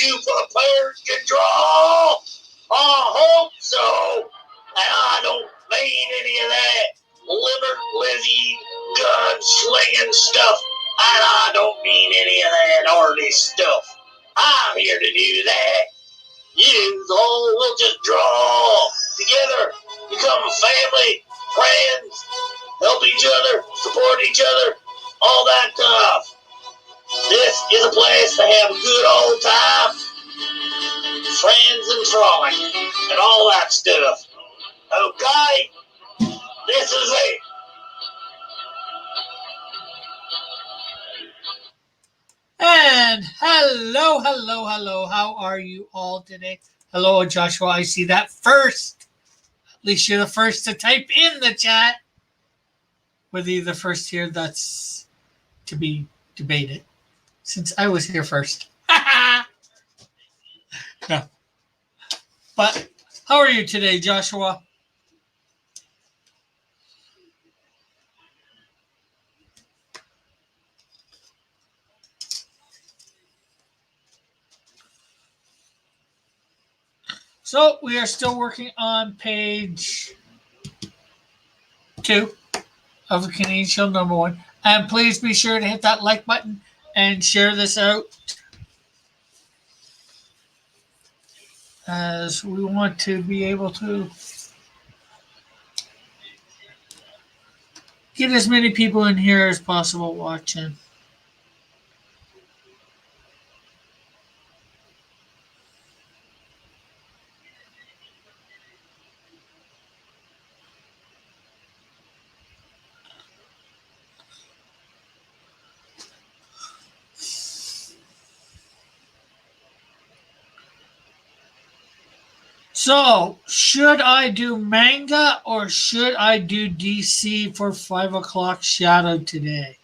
you players can draw? I hope so. And I don't mean any of that lizzy gun slinging stuff. And I don't mean any of that arty stuff. I'm here to do that. You all will just draw together, become family, friends, help each other, support each other, all that stuff. This is a place to have a good old time, friends and frolic, and all that stuff. Okay? This is it. And hello. How are you all today? Hello, Joshua. I see that first. At least you're the first to type in the chat. Whether you're the first here, that's to be debated. Since I was here first. No. But how are you today, Joshua? So we are still working on page 2 of the Canadian Shield #1. And please be sure to hit that like button and share this out, as we want to be able to get as many people in here as possible watching. So, should I do manga or should I do DC for 5 o'clock shadow today?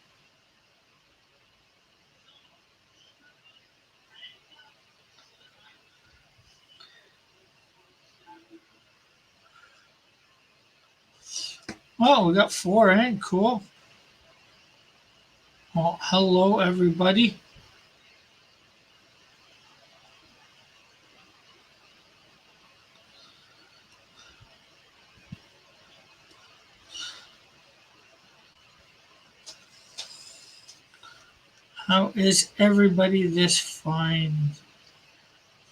Oh, we got 4 in. Cool. Well, hello, everybody. How is everybody this fine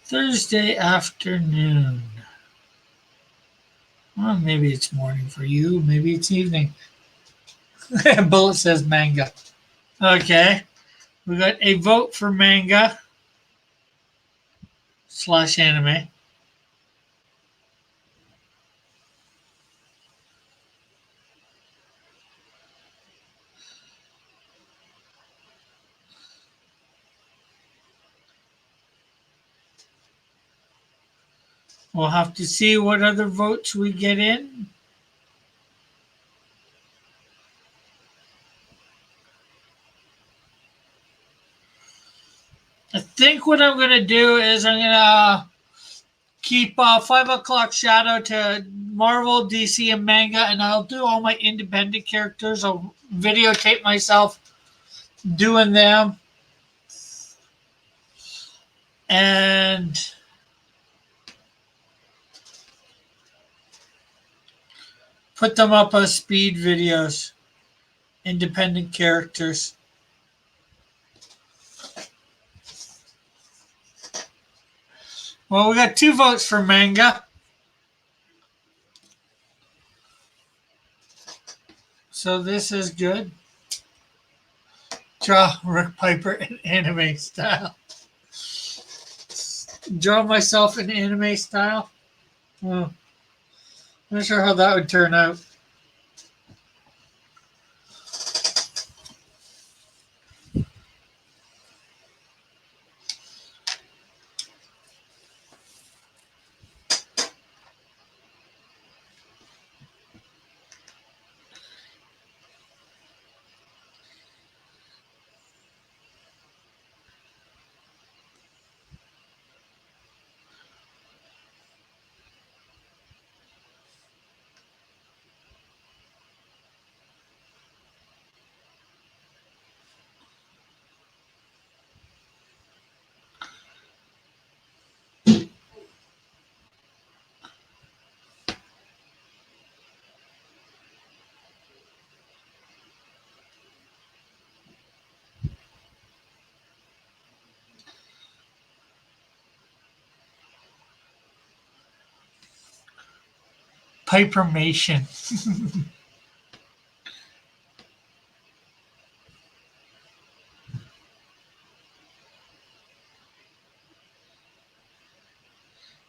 Thursday afternoon? Well, maybe it's morning for you. Maybe it's evening. Bullet says manga. Okay. We got a vote for manga / anime. We'll have to see what other votes we get in. I think what I'm going to do is I'm going to keep 5 o'clock shadow to Marvel, DC, and manga, and I'll do all my independent characters. I'll videotape myself doing them. And put them up as speed videos. Independent characters. Well, we got 2 votes for manga. So this is good. Draw Rick Piper in anime style. Draw myself in anime style. Well, I'm not sure how that would turn out. Pipermation.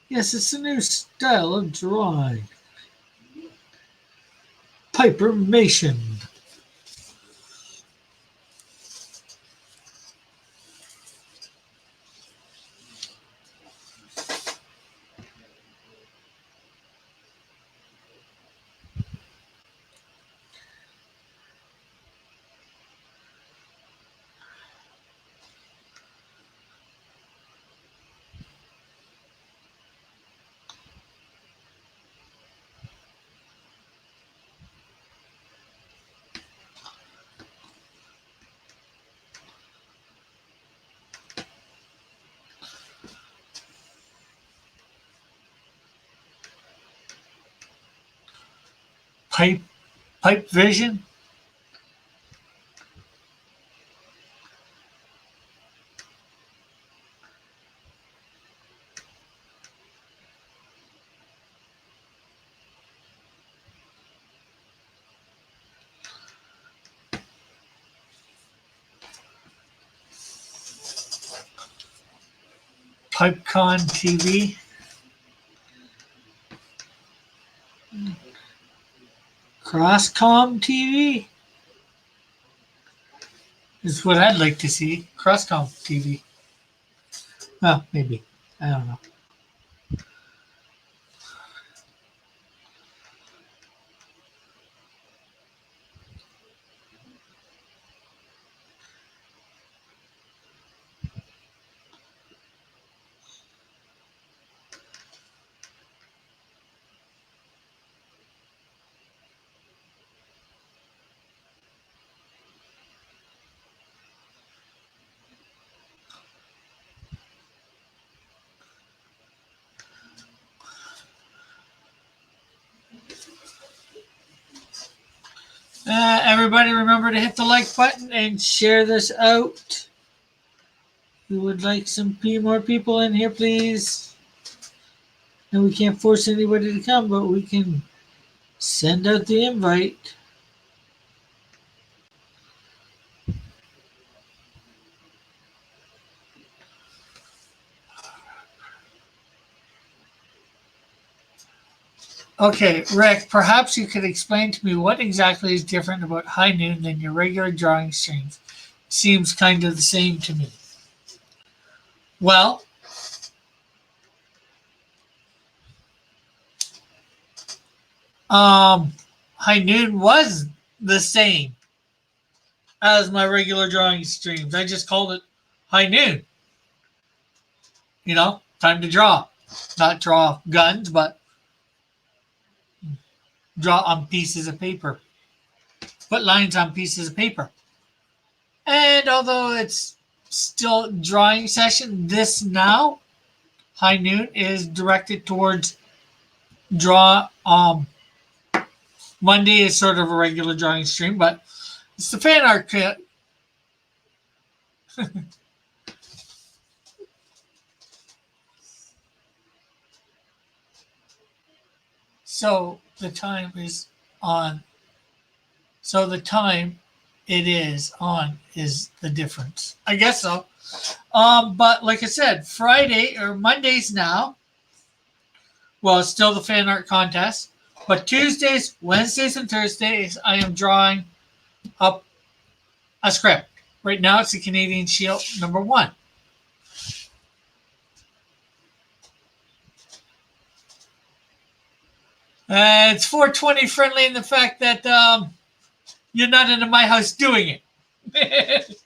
Yes, it's a new style of drawing. Pipermation. Pipe vision. PipeCon TV. Crosscom TV is what I'd like to see. Crosscom TV. Well, maybe. I don't know. Everybody remember to hit the like button and share this out. We would like some more people in here, please. And we can't force anybody to come, but we can send out the invite. Okay, Rick, perhaps you could explain to me what exactly is different about High Noon than your regular drawing streams. Seems kind of the same to me. Well, High Noon was the same as my regular drawing streams. I just called it High Noon. You know, time to draw. Not draw guns, but draw on pieces of paper. Put lines on pieces of paper. And although it's still drawing session, this now, High Noon, is directed towards draw. Monday is sort of a regular drawing stream, but it's the fan art kit. So the time is on. So the time it is on is the difference. I guess so. But like I said, Friday or Mondays now. Well, it's still the fan art contest. But Tuesdays, Wednesdays, and Thursdays, I am drawing up a script. Right now, it's the Canadian Shield #1. It's 420 friendly in the fact that you're not into my house doing it.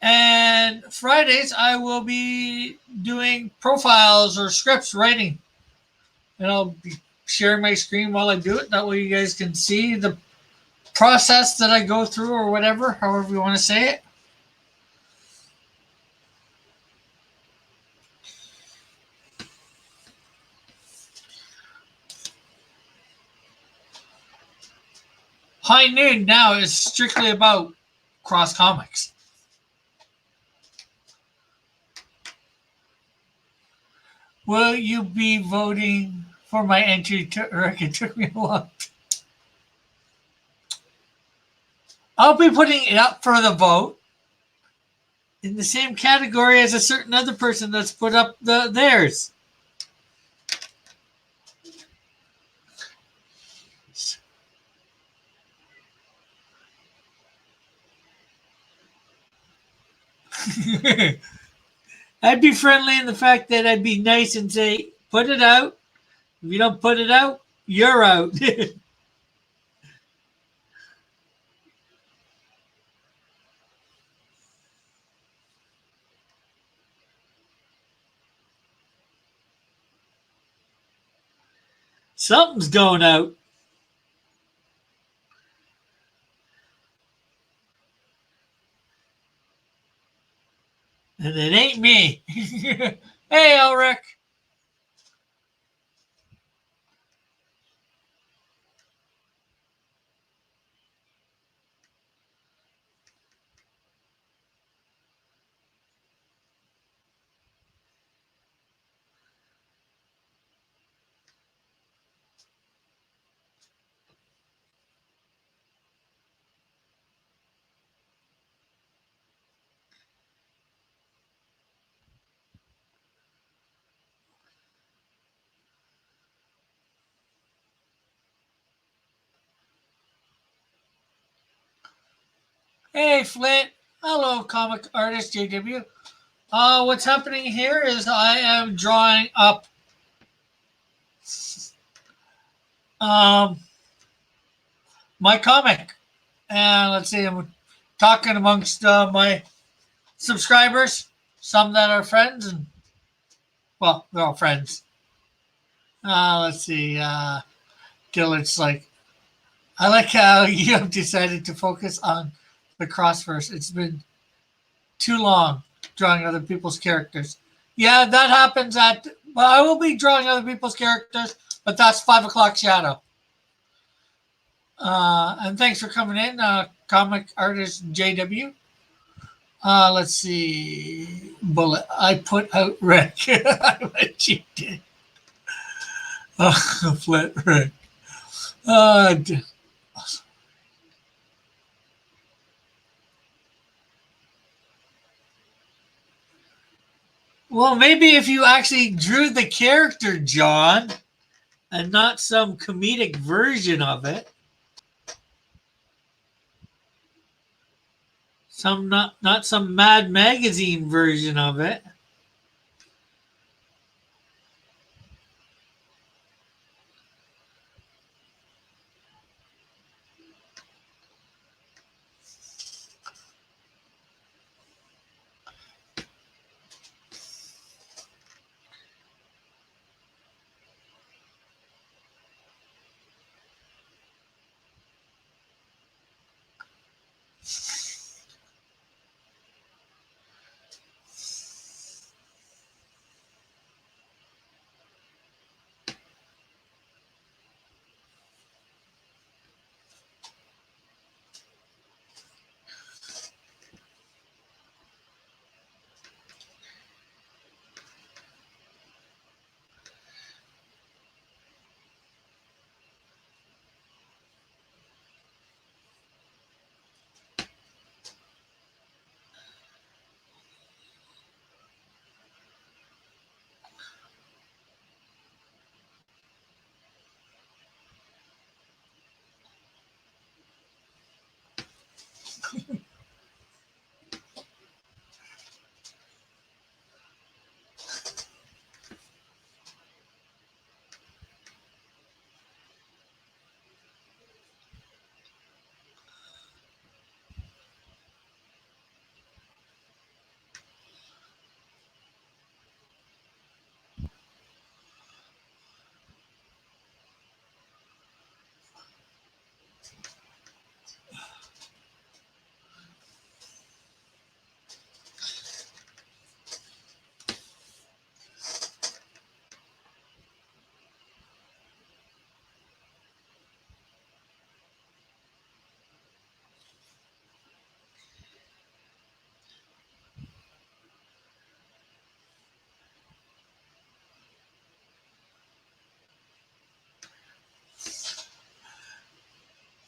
And Fridays, I will be doing profiles or scripts writing. And I'll be sharing my screen while I do it. That way you guys can see the process that I go through or whatever, however you want to say it. High Noon now is strictly about Cross Comics. Will you be voting for my entry to Rick? It took me a while. I'll be putting it up for the vote in the same category as a certain other person that's put up theirs. I'd be friendly in the fact that I'd be nice and say, put it out. If you don't put it out, you're out. Something's going out. And it ain't me. Hey, Elric. Hey, Flint. Hello, comic artist JW. What's happening here is I am drawing up um, my comic. And let's see, I'm talking amongst my subscribers, some that are friends, and well, they're all friends. Let's see, Dillard's like, I like how you have decided to focus on the crossverse. It's been too long drawing other people's characters. Yeah, that happens at. Well, I will be drawing other people's characters, but that's 5 o'clock shadow. And thanks for coming in, comic artist JW. Let's see. Bullet. I put out Rick. I bet you did. Flat Rick. Uh, well, maybe if you actually drew the character, John, and not some comedic version of it. Some not some Mad Magazine version of it.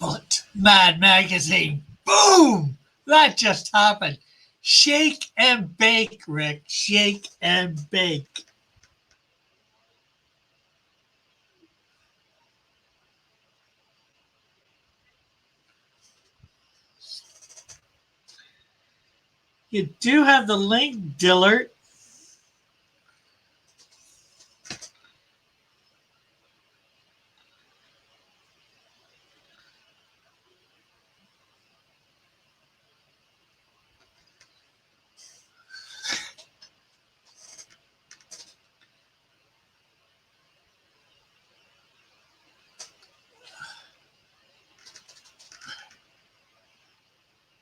But Mad Magazine, boom! That just happened. Shake and bake, Rick. Shake and bake. You do have the link, Dillard.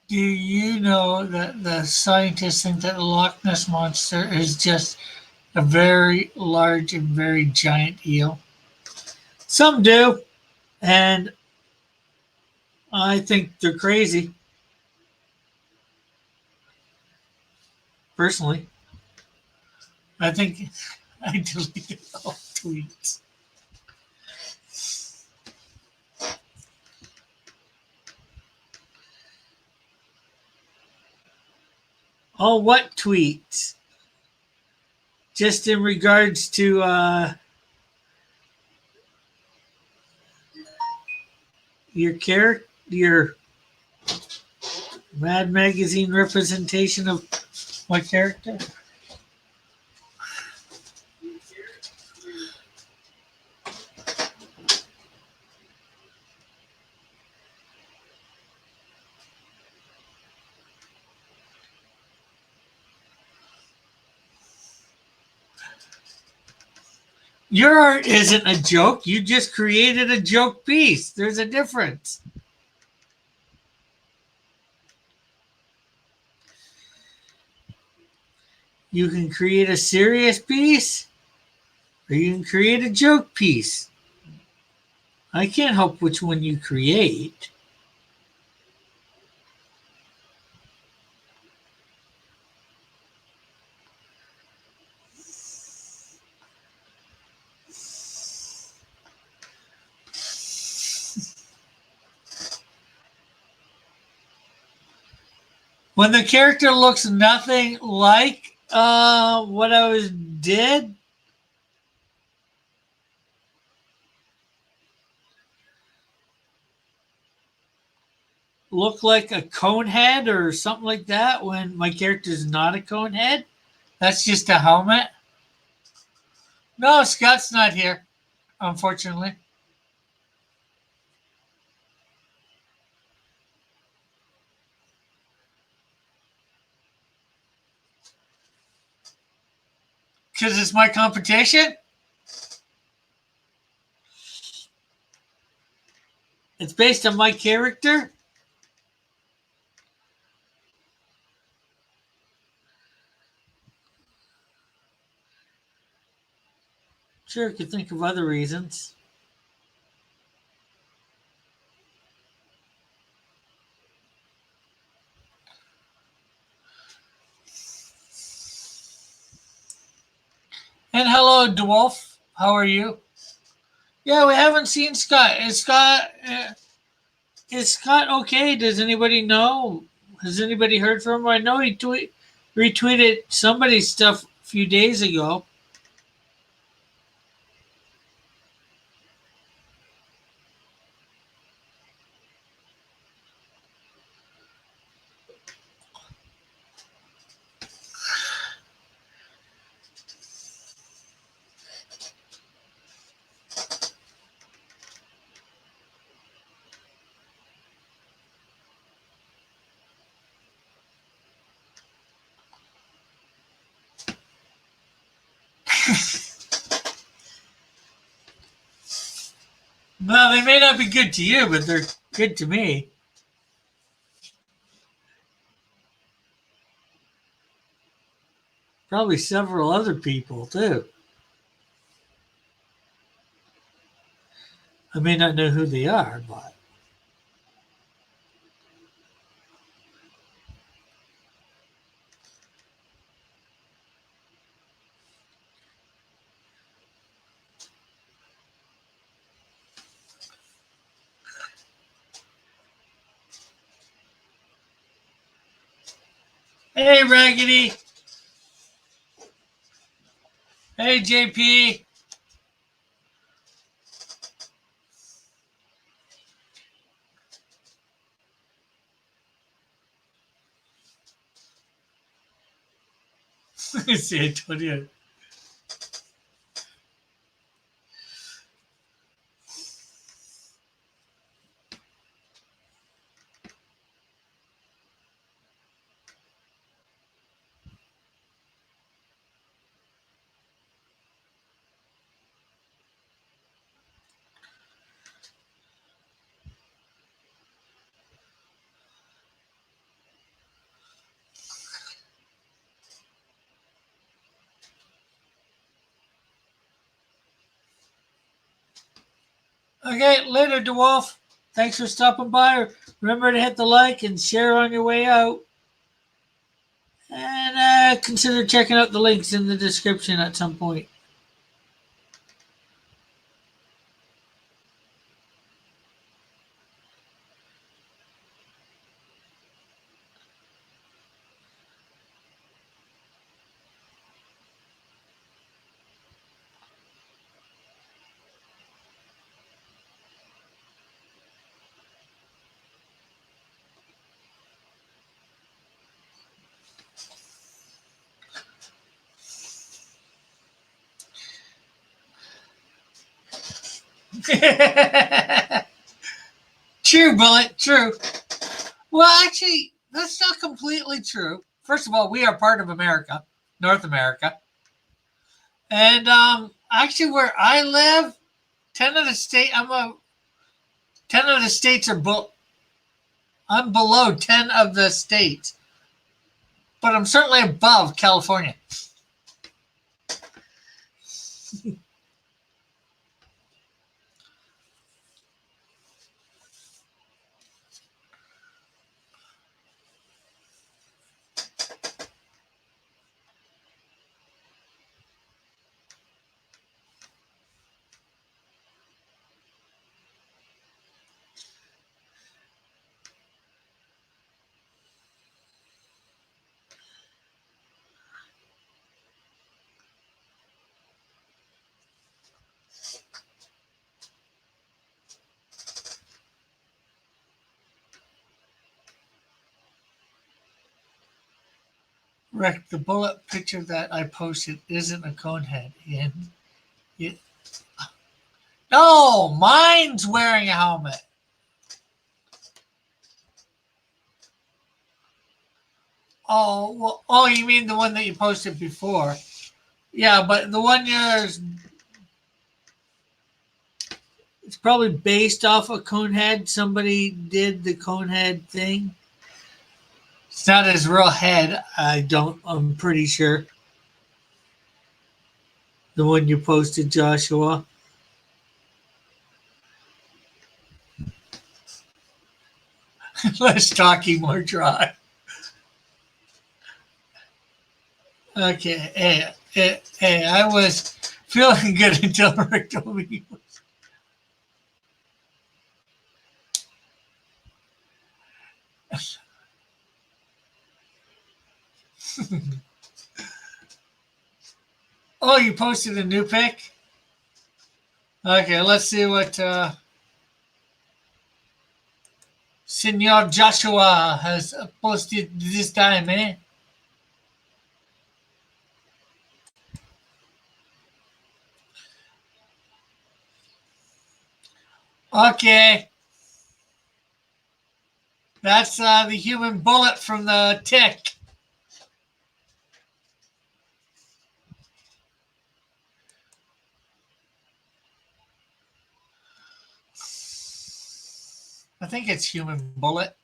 Do you know that the scientists think that the Loch Ness Monster is just a very large and very giant eel? Some do, and I think they're crazy, personally. I think I deleted all tweets. Oh, what tweets? Just in regards to your character, your Mad Magazine representation of my character. Your art isn't a joke. You just created a joke piece. There's a difference. You can create a serious piece or you can create a joke piece. I can't help which one you create. When the character looks nothing like what I was did, look like a cone head or something like that when my character's not a cone head. That's just a helmet. No, Scott's not here, unfortunately. Because it's my competition. It's based on my character. Sure, I could think of other reasons. And hello, Dwarf. How are you? Yeah, we haven't seen Scott. Is Scott okay? Does anybody know? Has anybody heard from him? I know he retweeted somebody's stuff a few days ago. Well, they may not be good to you, but they're good to me. Probably several other people, too. I may not know who they are, but. Hey, Raggedy. Hey, JP. San Antonio. Okay, later, DeWolf. Thanks for stopping by. Remember to hit the like and share on your way out. And consider checking out the links in the description at some point. True, Bullet. True. Well, actually, that's not completely true. First of all, we are part of America, North America. And actually, where I live, 10 of the state, 10 of the states are I'm below 10 of the states, but I'm certainly above California. Rick, the bullet picture that I posted isn't a cone head. It, no, mine's wearing a helmet. Oh, well, oh, you mean the one that you posted before? Yeah, but the one yours, it's probably based off a Conehead. Somebody did the Conehead thing. It's not his real head. I'm pretty sure. The one you posted, Joshua. Less talking, more dry. Okay. Hey, I was feeling good until Rick told me he was. Oh, you posted a new pic? Okay, let's see what Senor Joshua has posted this time, eh? Okay, that's the human bullet from the Tick. I think it's human bullet.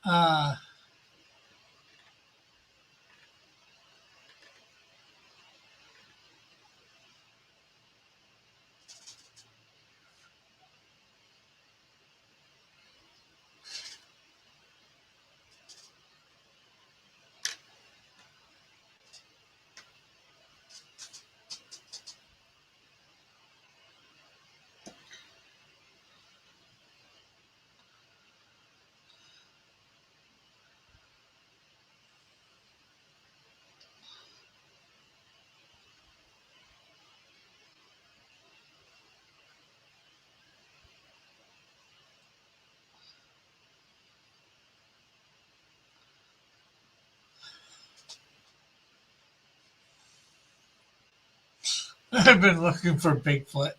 Uh, I've been looking for Bigfoot.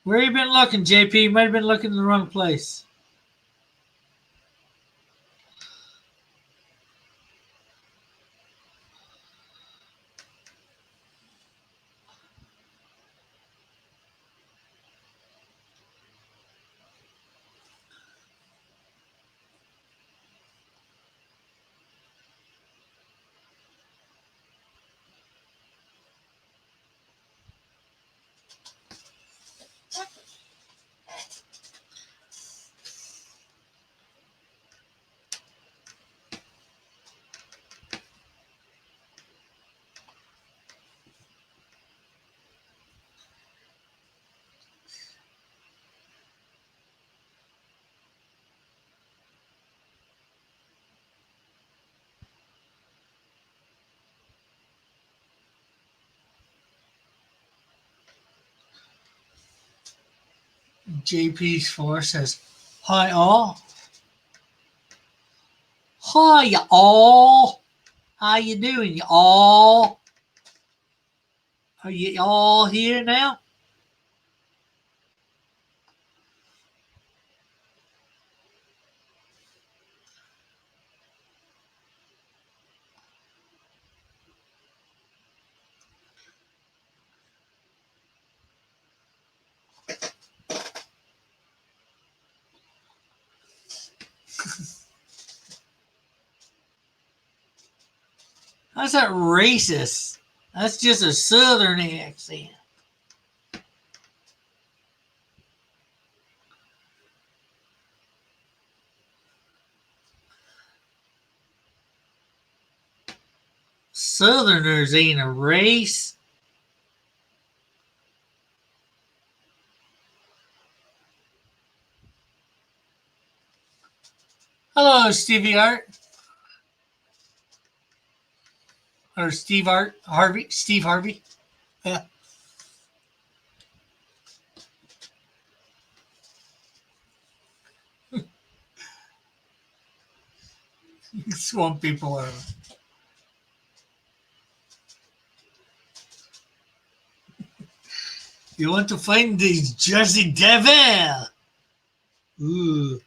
Where you been looking, JP? You might have been looking in the wrong place. JP's Force says, "Hi all, hi you all. How you doing, you all? Are you all here now?" That's not racist. That's just a Southern accent. Southerners ain't a race. Hello, Stevie Art. Or Steve Art. Harvey. Steve Harvey. Yeah. Swamp people are. You want to find the Jersey Devil? Ooh.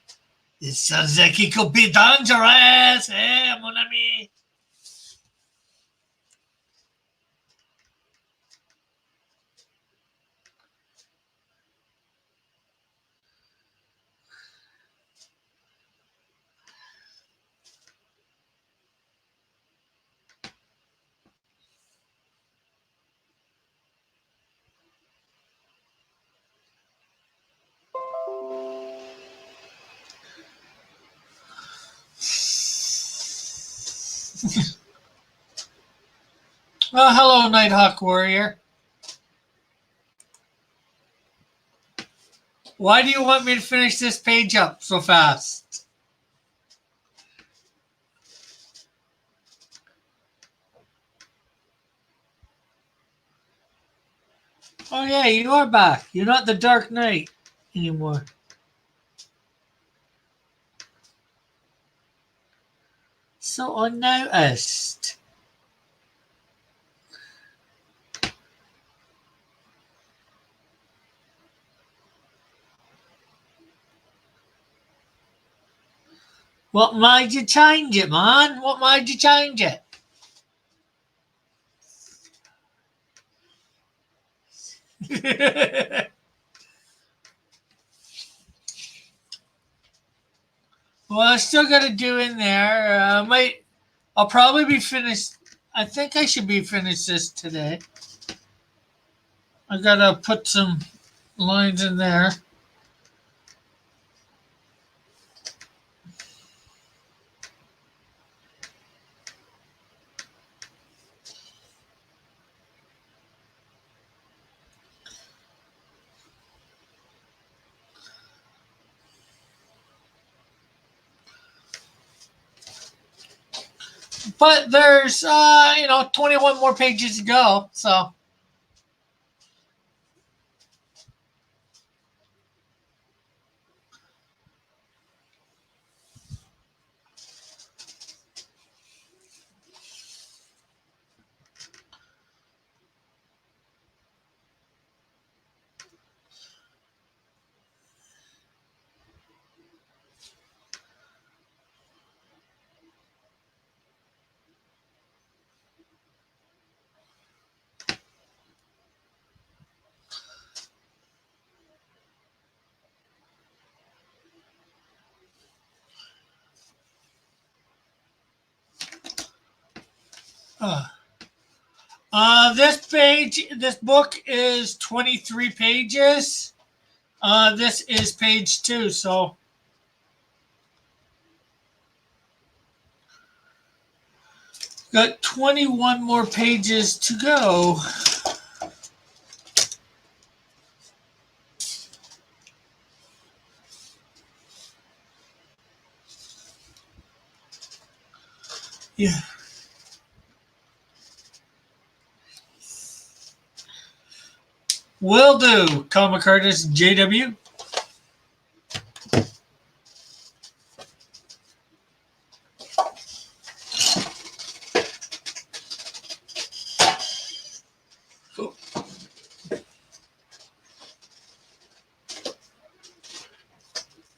It sounds like it could be dangerous, eh, mon ami? Well, hello, Nighthawk Warrior. Why do you want me to finish this page up so fast? Oh, yeah, you are back. You're not the Dark Knight anymore. So unnoticed. What made you change it, man? What made you change it? Well, I still got to do in there. I'll probably be finished. I think I should be finished this today. I gotta put some lines in there. But there's 21 more pages to go. So this book is 23 pages. This is page 2, so got 21 more pages to go. Yeah. Will do. Comic artist JW.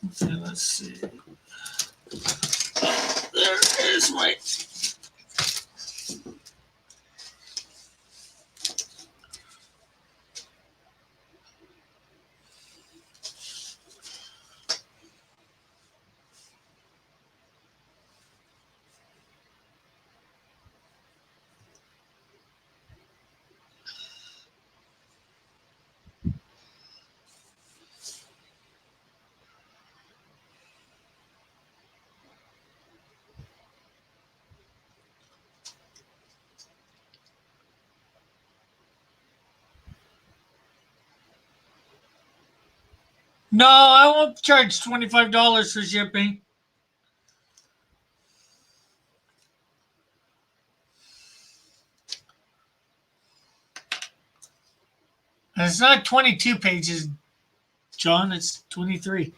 Okay, let's see. There is my. No, I won't charge $25 for shipping. And it's not 22 pages, John. It's 23.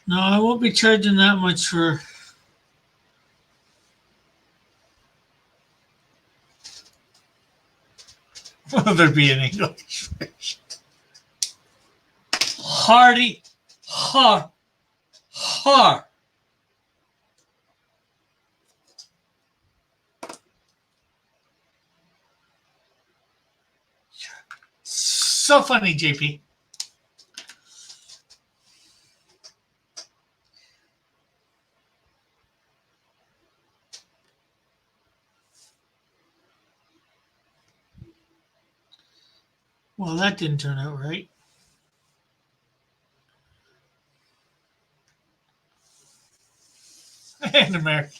No, I won't be charging that much for. Will there be an English version? Hardy, har, har. So funny, JP. Well, that didn't turn out right. And American.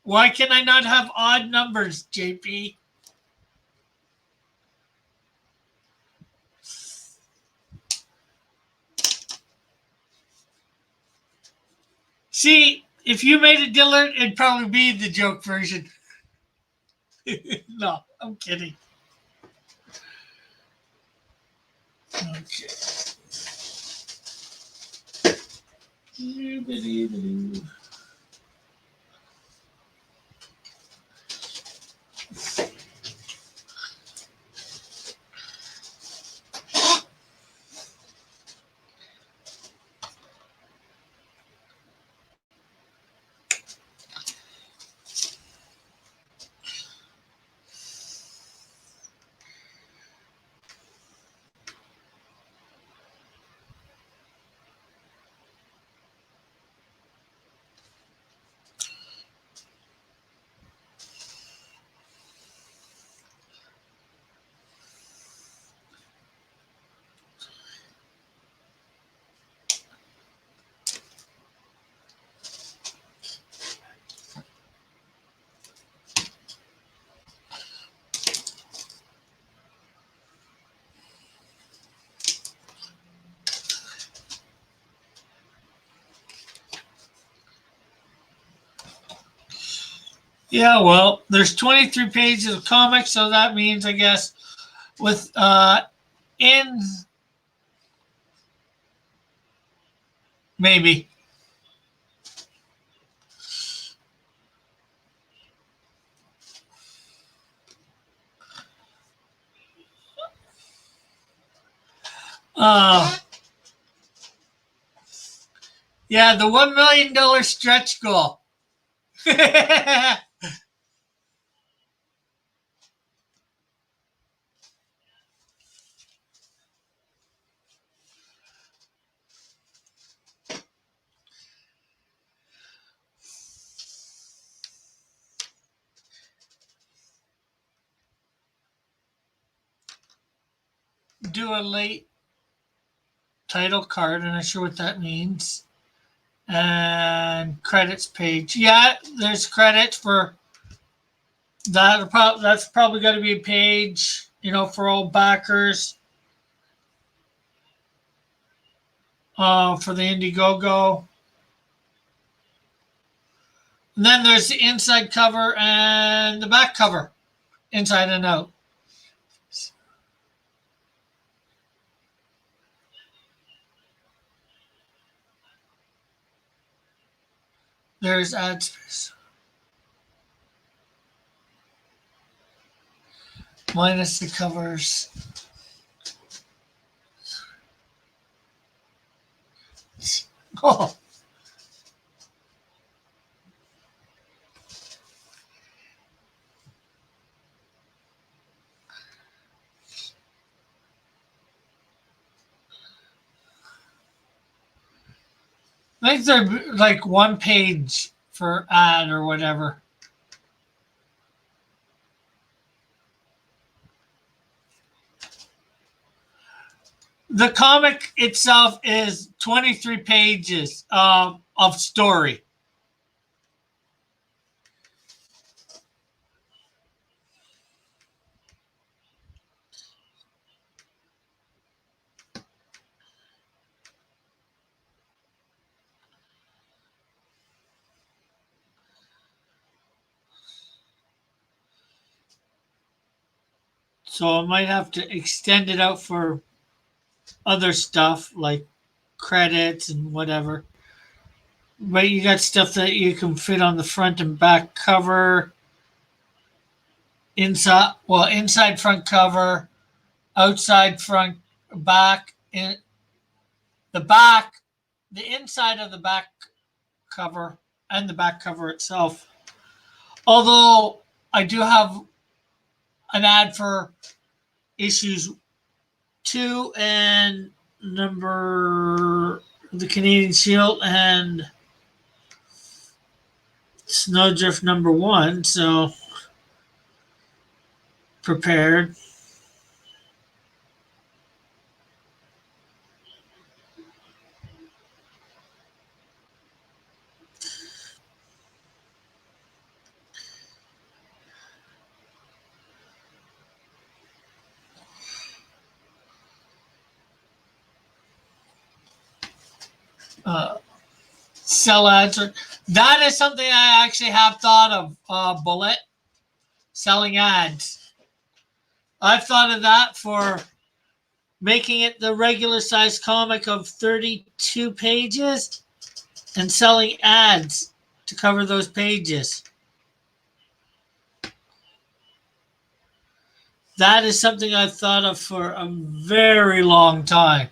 Why can I not have odd numbers, JP? See, if you made it Dillard, it'd probably be the joke version. No, I'm kidding. Okay. Yeah, well, there's 23 pages of comics, so that means, I guess, with in maybe. Uh, yeah, the $1 million stretch goal. Do a late title card, and I'm not sure what that means. And credits page. Yeah, there's credits for that. That's probably going to be a page, for old backers. For the Indiegogo. And then there's the inside cover and the back cover, inside and out. There's ad space. Minus the covers. Oh. I think they're like one page for ad or whatever. The comic itself is 23 pages of story. So I might have to extend it out for other stuff like credits and whatever. But you got stuff that you can fit on the front and back cover. Inside front cover, outside front back, in the back, the inside of the back cover and the back cover itself. Although I do have an ad for issues 2 and number the Canadian Shield and Snowdrift number 1, so prepared. Sell ads. That is something I actually have thought of, Bullet. Selling ads. I've thought of that for making it the regular size comic of 32 pages and selling ads to cover those pages. That is something I've thought of for a very long time.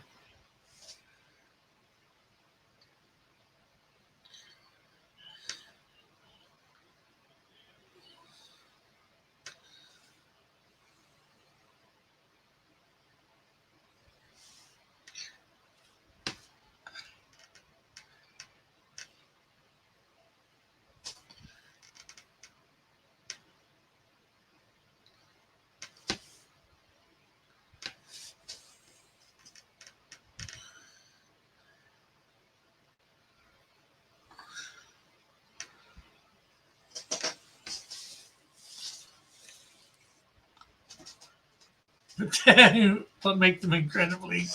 But make them incredibly.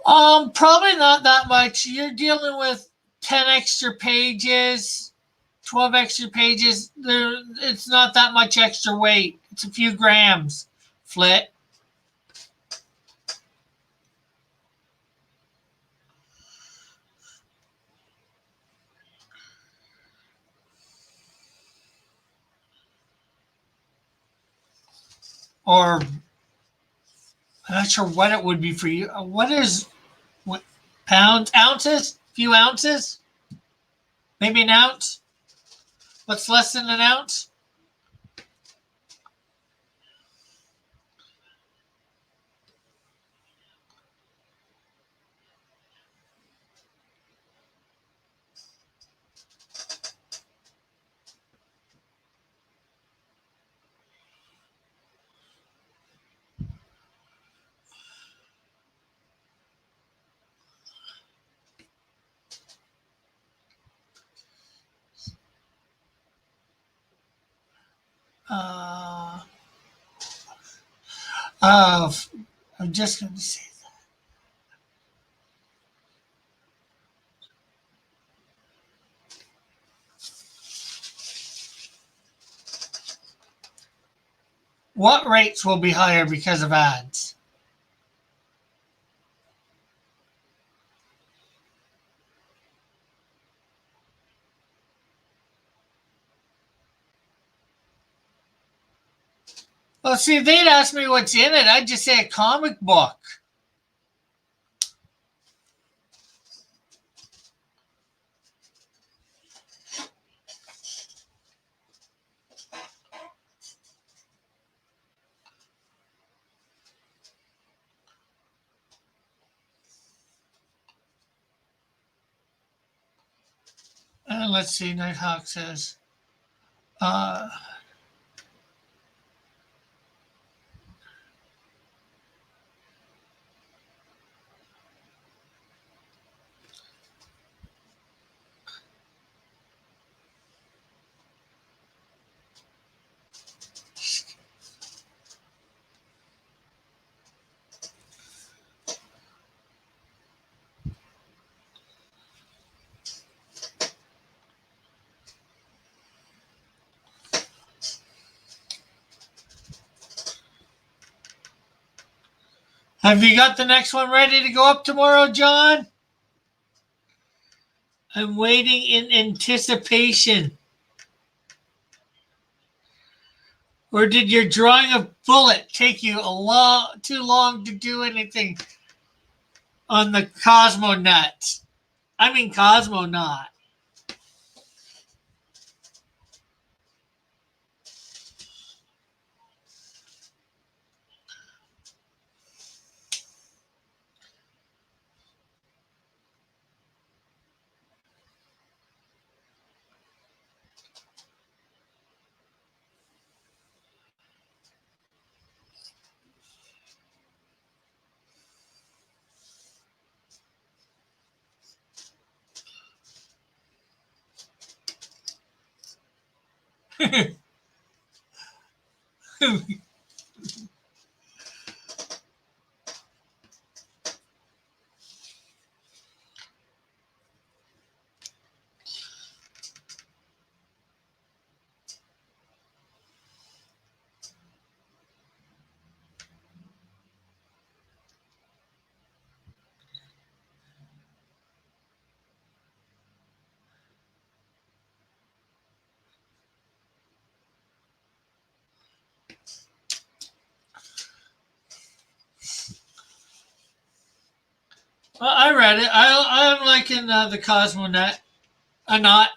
Probably not that much. You're dealing with 10 extra pages, 12 extra pages. It's not that much extra weight. It's a few grams. Flit. Or I'm not sure what it would be for you. What is what pounds, ounces? Few ounces? Maybe an ounce? What's less than an ounce? Uh, of I'm just going to say that. What rates will be higher because of ads? Well, see, if they'd ask me what's in it, I'd just say a comic book. And let's see, Nighthawk says, uh, have you got the next one ready to go up tomorrow, John? I'm waiting in anticipation. Or did your drawing of Bullet take you too long to do anything on the Cosmonaut? I mean Cosmonaut. Well, I read it. I'm liking the Cosmonaut. Not.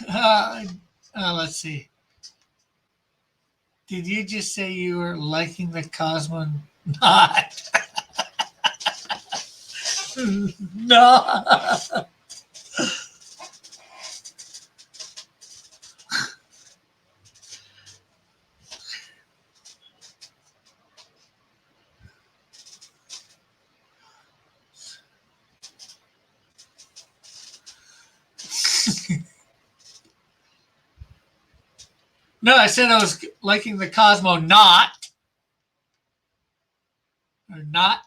Let's see. Did you just say you were liking the cosmonaut? No. No, I said I was liking the cosmonaut. Or not.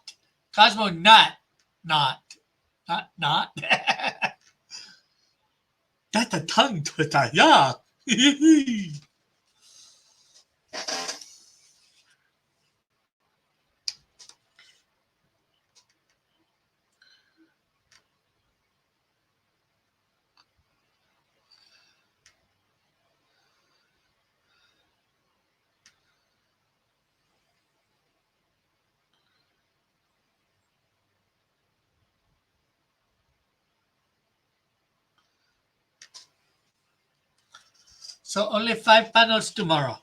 Cosmonaut. Not. That's a tongue twister. Yeah. So only 5 panels tomorrow.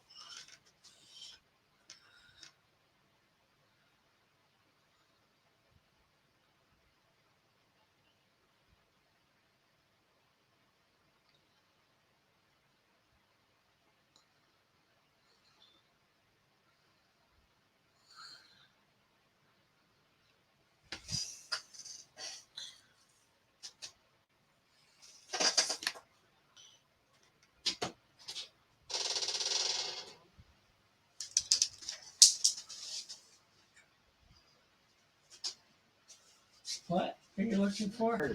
What are you looking for?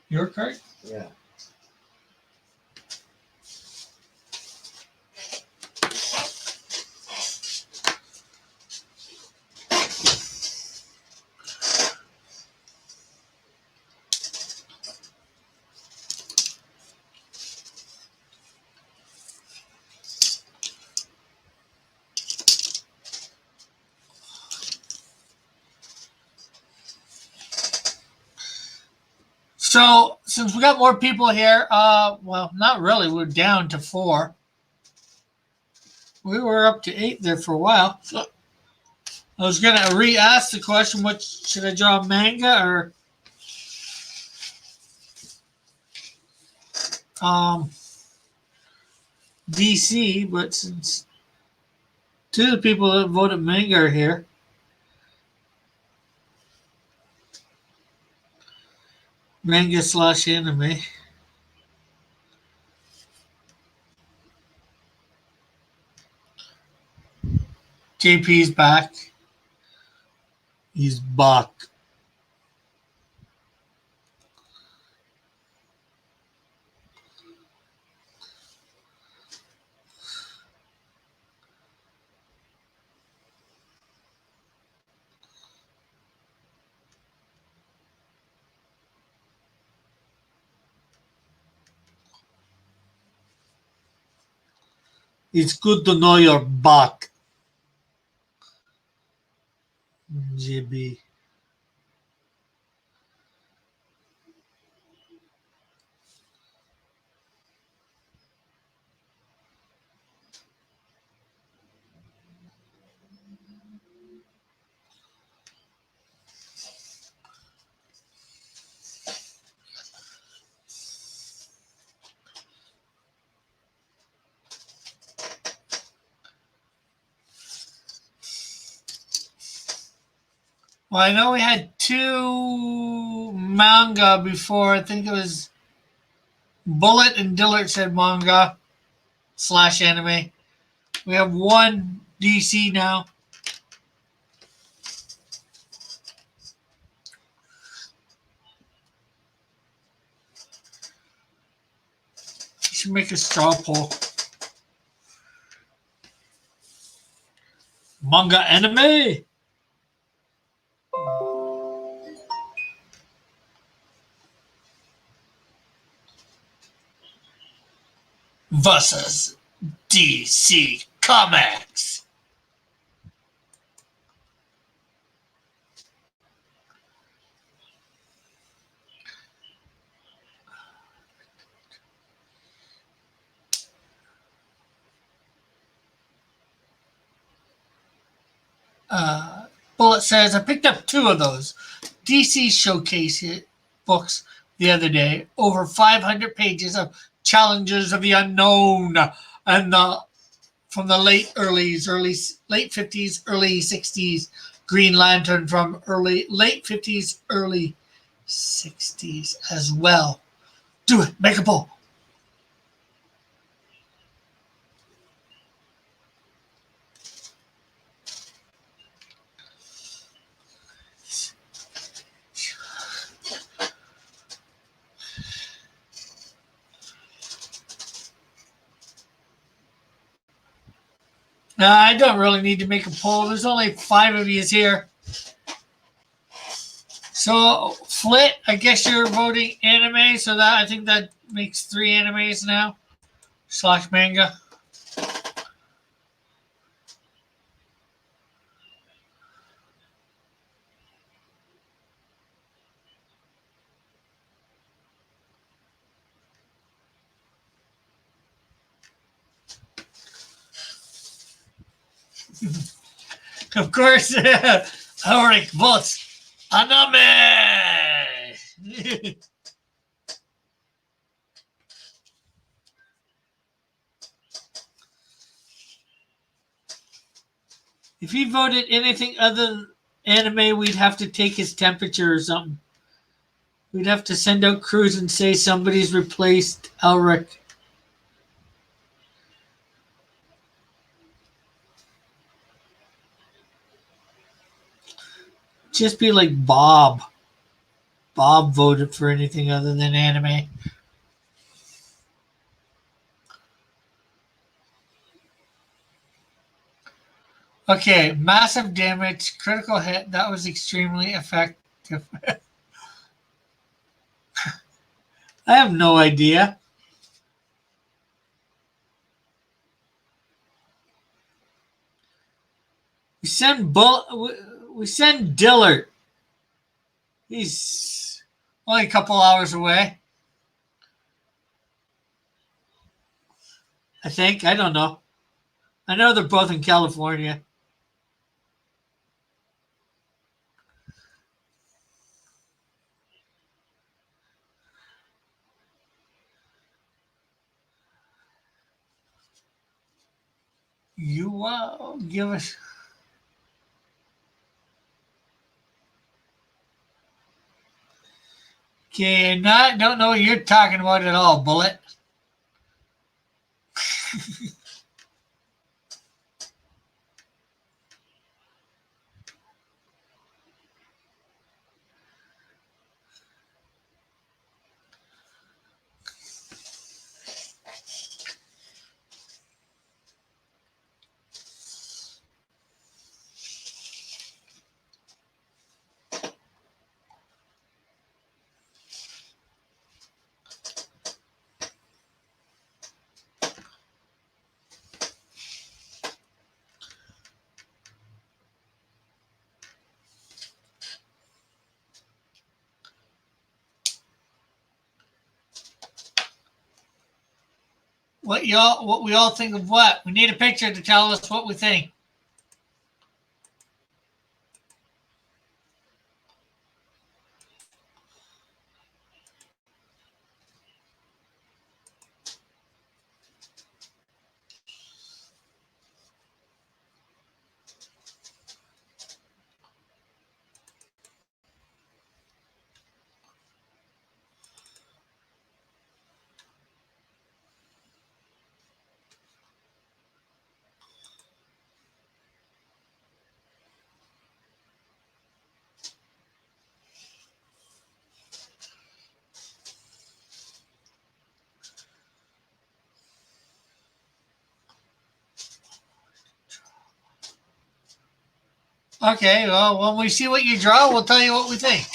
Your card? Yeah. So since we got more people here, well, not really. We're down to 4. We were up to 8 there for a while. So I was gonna re-ask the question: what should I draw, manga or DC? But since 2 of the people that voted manga are here, manga/anime. JP's back. He's back. It's good to know you're back, JB. Well, I know we had 2 manga before. I think it was Bullet and Dillard said manga/anime. We have 1 DC now. You should make a straw poll. Manga anime versus DC Comics. Bullet says, I picked up 2 of those DC Showcase books the other day. Over 500 pages of Challenges of the Unknown and from the late 50s, early 60s. Green Lantern from late 50s, early 60s as well. Do it. Make a pull. I don't really need to make a poll. There's only 5 of you here. So, Flit, I guess you're voting anime, so that I think that makes 3 animes now. / manga. Of course, Ulrich votes anime. If he voted anything other than anime, we'd have to take his temperature or something. We'd have to send out crews and say somebody's replaced Ulrich. Just be like Bob. Bob voted for anything other than anime. Okay, massive damage, critical hit. That was extremely effective. I have no idea. We send Dillard. He's only a couple hours away. I think. I don't know. I know they're both in California. You give us. Okay, don't know what you're talking about at all, Bullet. What we all think of what? We need a picture to tell us what we think. Okay, well, when we see what you draw, we'll tell you what we think.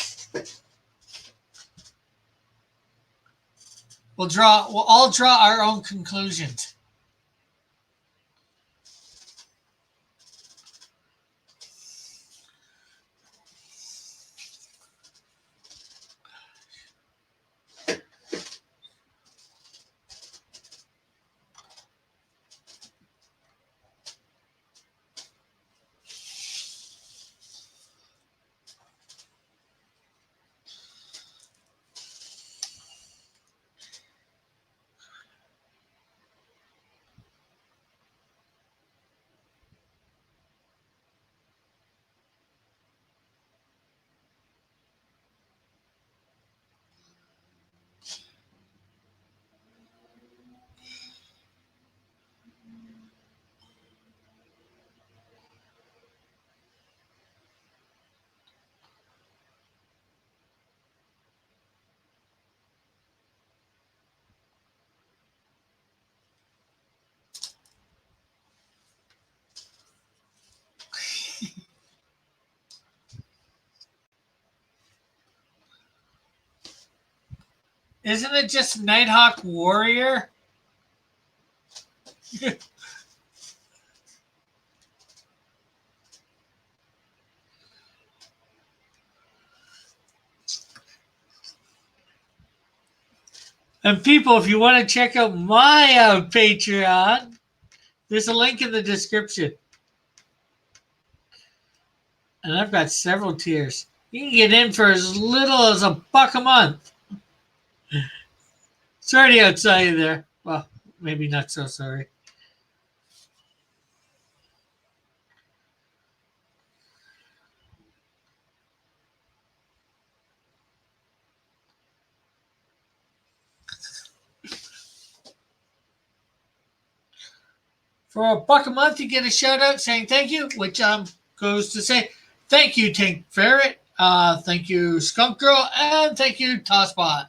We'll all draw our own conclusions. Isn't it just Nighthawk Warrior? And people, if you want to check out my Patreon, there's a link in the description. And I've got several tiers. You can get in for as little as $1 a month. Sorry to outside you there. Well, maybe not so sorry. For $1 a month, you get a shout out saying thank you, which goes to say thank you, Tank Ferret. Thank you, Skunk Girl, and thank you, Tosspot.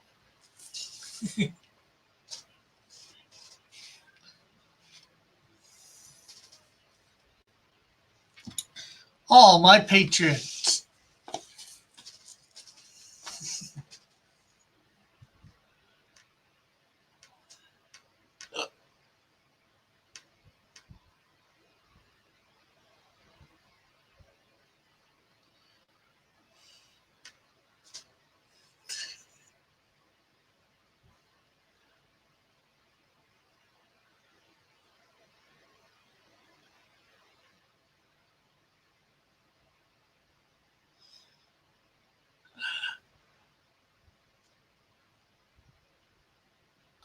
All my patrons.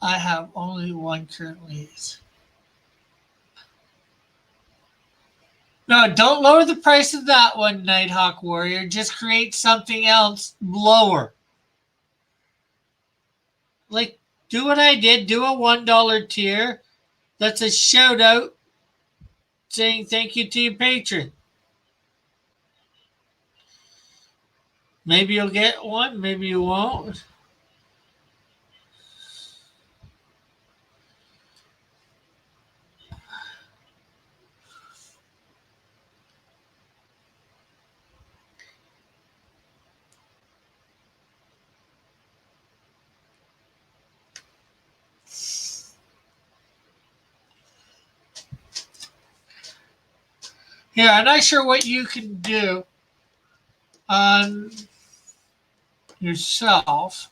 I have only one currently. No, don't lower the price of that one, Nighthawk Warrior. Just create something else lower. Like, do what I did. Do a $1 tier. That's a shout out saying thank you to your patron. Maybe you'll get one. Maybe you won't. Here, I'm not sure what you can do on yourself.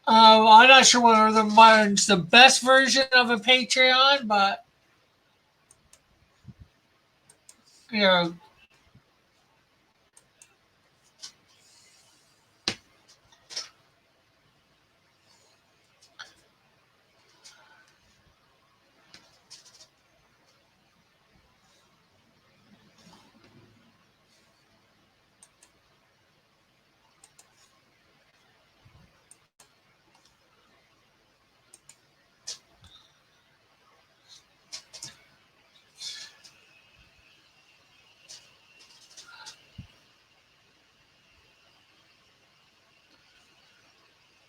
I'm not sure whether mine's the best version of a Patreon, but you know,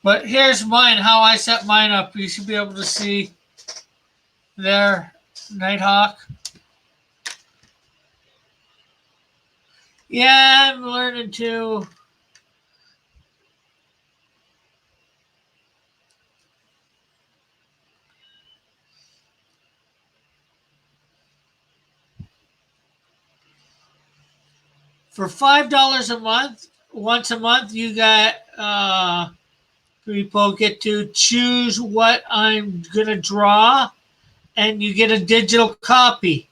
but here's mine. How I set mine up. You should be able to see there, Nighthawk. Yeah, I'm learning to. For $5 a month, once a month, you got people get to choose what I'm gonna draw, and you get a digital copy.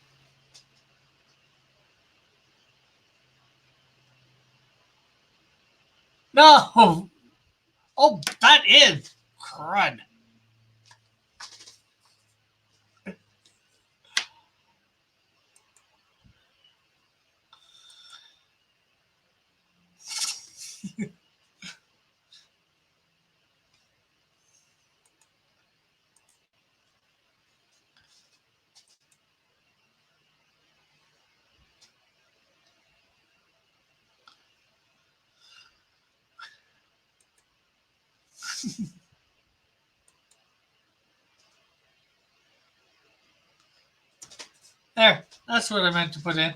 No, oh, that is crud. There, that's what I meant to put in.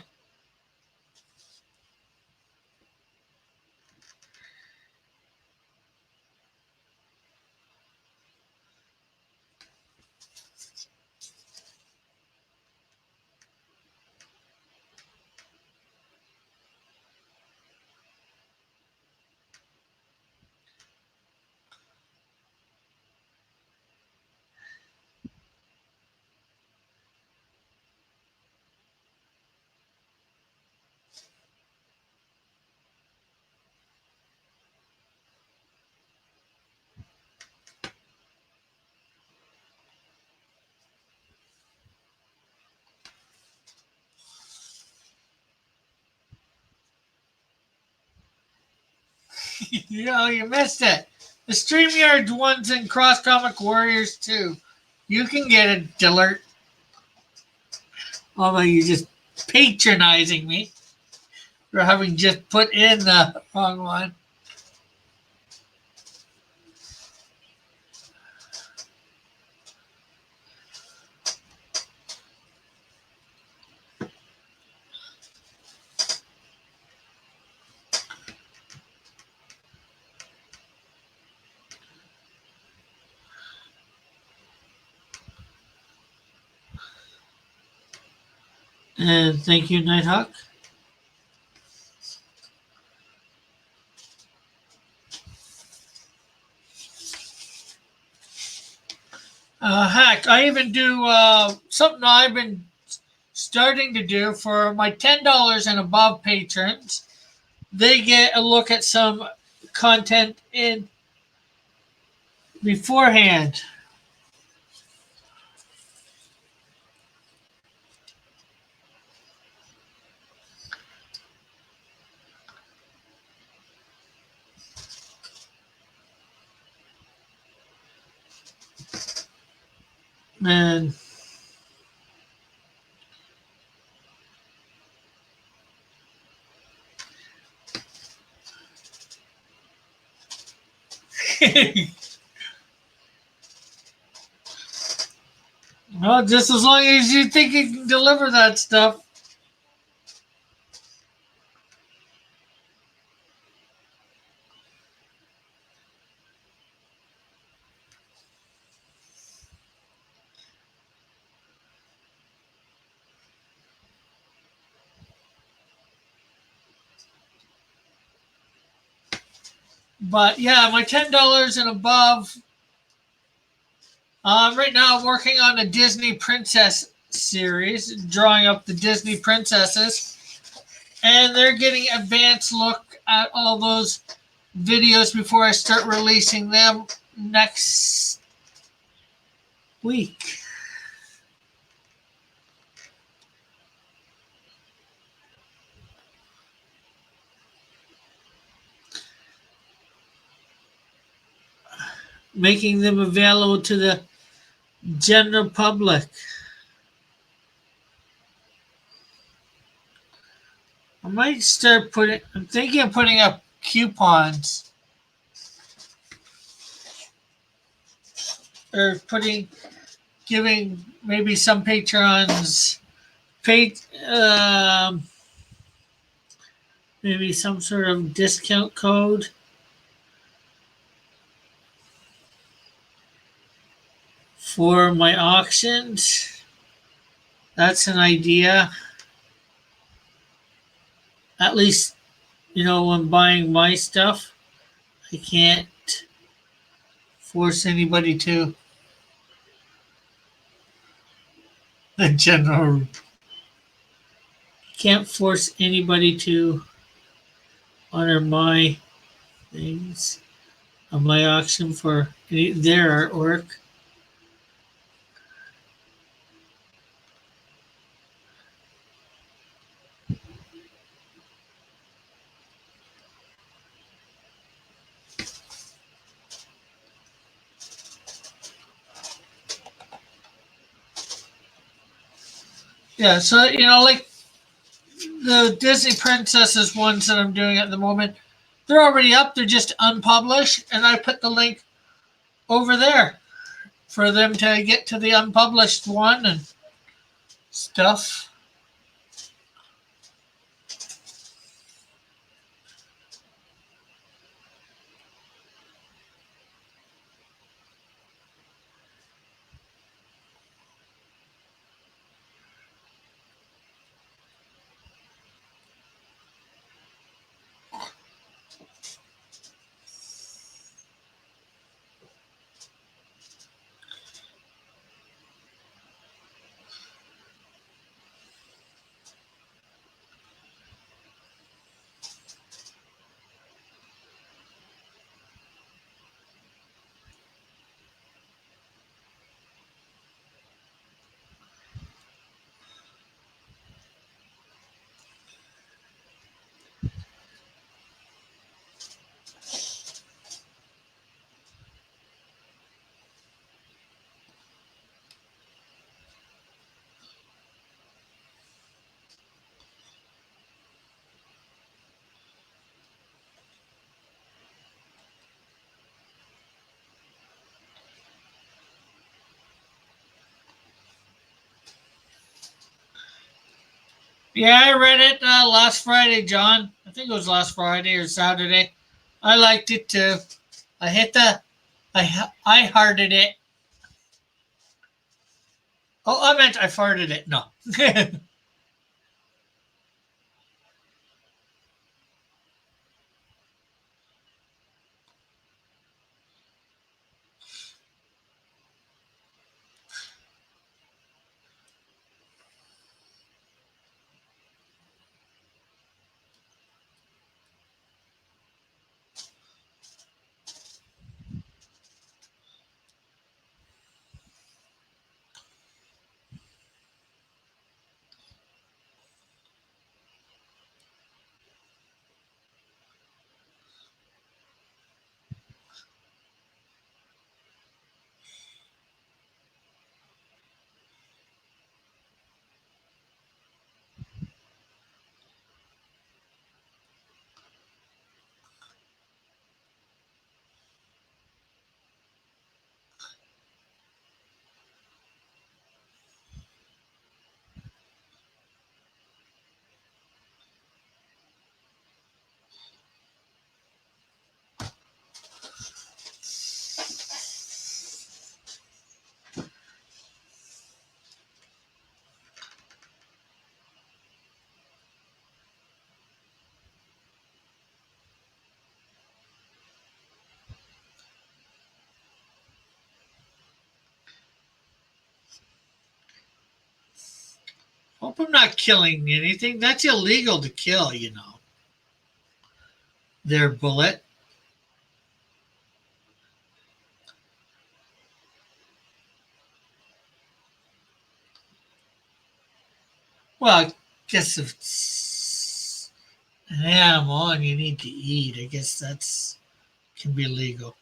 You missed it. The StreamYard one's in Cross Comic Warriors too. You can get it, Dillard. Although you're just patronizing me for having just put in the wrong one. And thank you, Nighthawk. Heck, I even do something I've been starting to do for my $10 and above patrons. They get a look at some content in beforehand. And well, just as long as you think you can deliver that stuff. But yeah, my $10 and above. Right now, I'm working on a Disney Princess series, drawing up the Disney princesses, and they're getting advanced look at all those videos before I start releasing them next week. Making them available to the general public. I might start I'm thinking of putting up coupons. Or giving maybe some patrons maybe some sort of discount code for my auctions. That's an idea. At least, when buying my stuff, I can't force anybody to. The general can't force anybody to honor my things on my auction for their artwork. Yeah, so like the Disney Princesses ones that I'm doing at the moment, they're already up. They're just unpublished, and I put the link over there for them to get to the unpublished one and stuff. Yeah, I read it last Friday, John. I think it was last Friday or Saturday. I liked it too. I hit the, I hearted it. Oh, I meant I farted it. No. Hope I'm not killing anything. That's illegal to kill, you know. Their bullet. Well, I guess if it's an animal and you need to eat, I guess that's can be legal.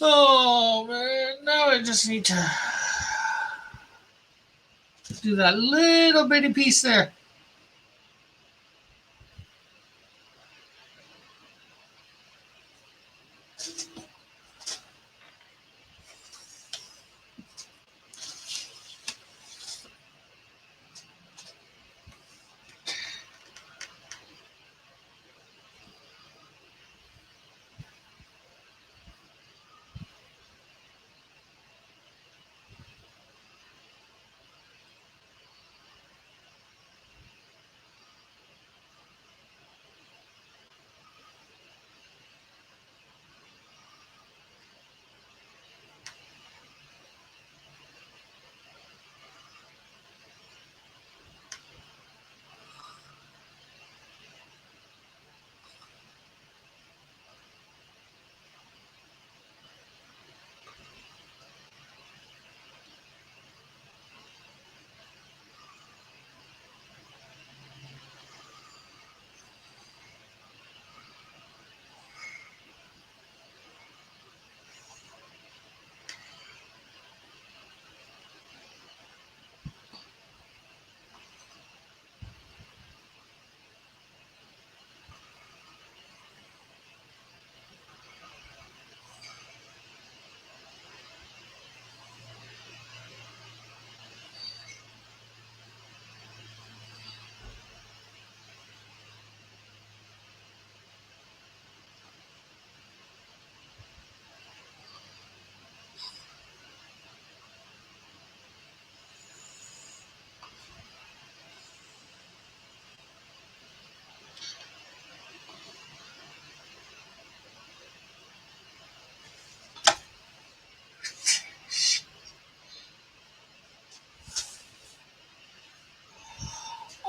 Oh man, now I just need to do that little bitty piece there.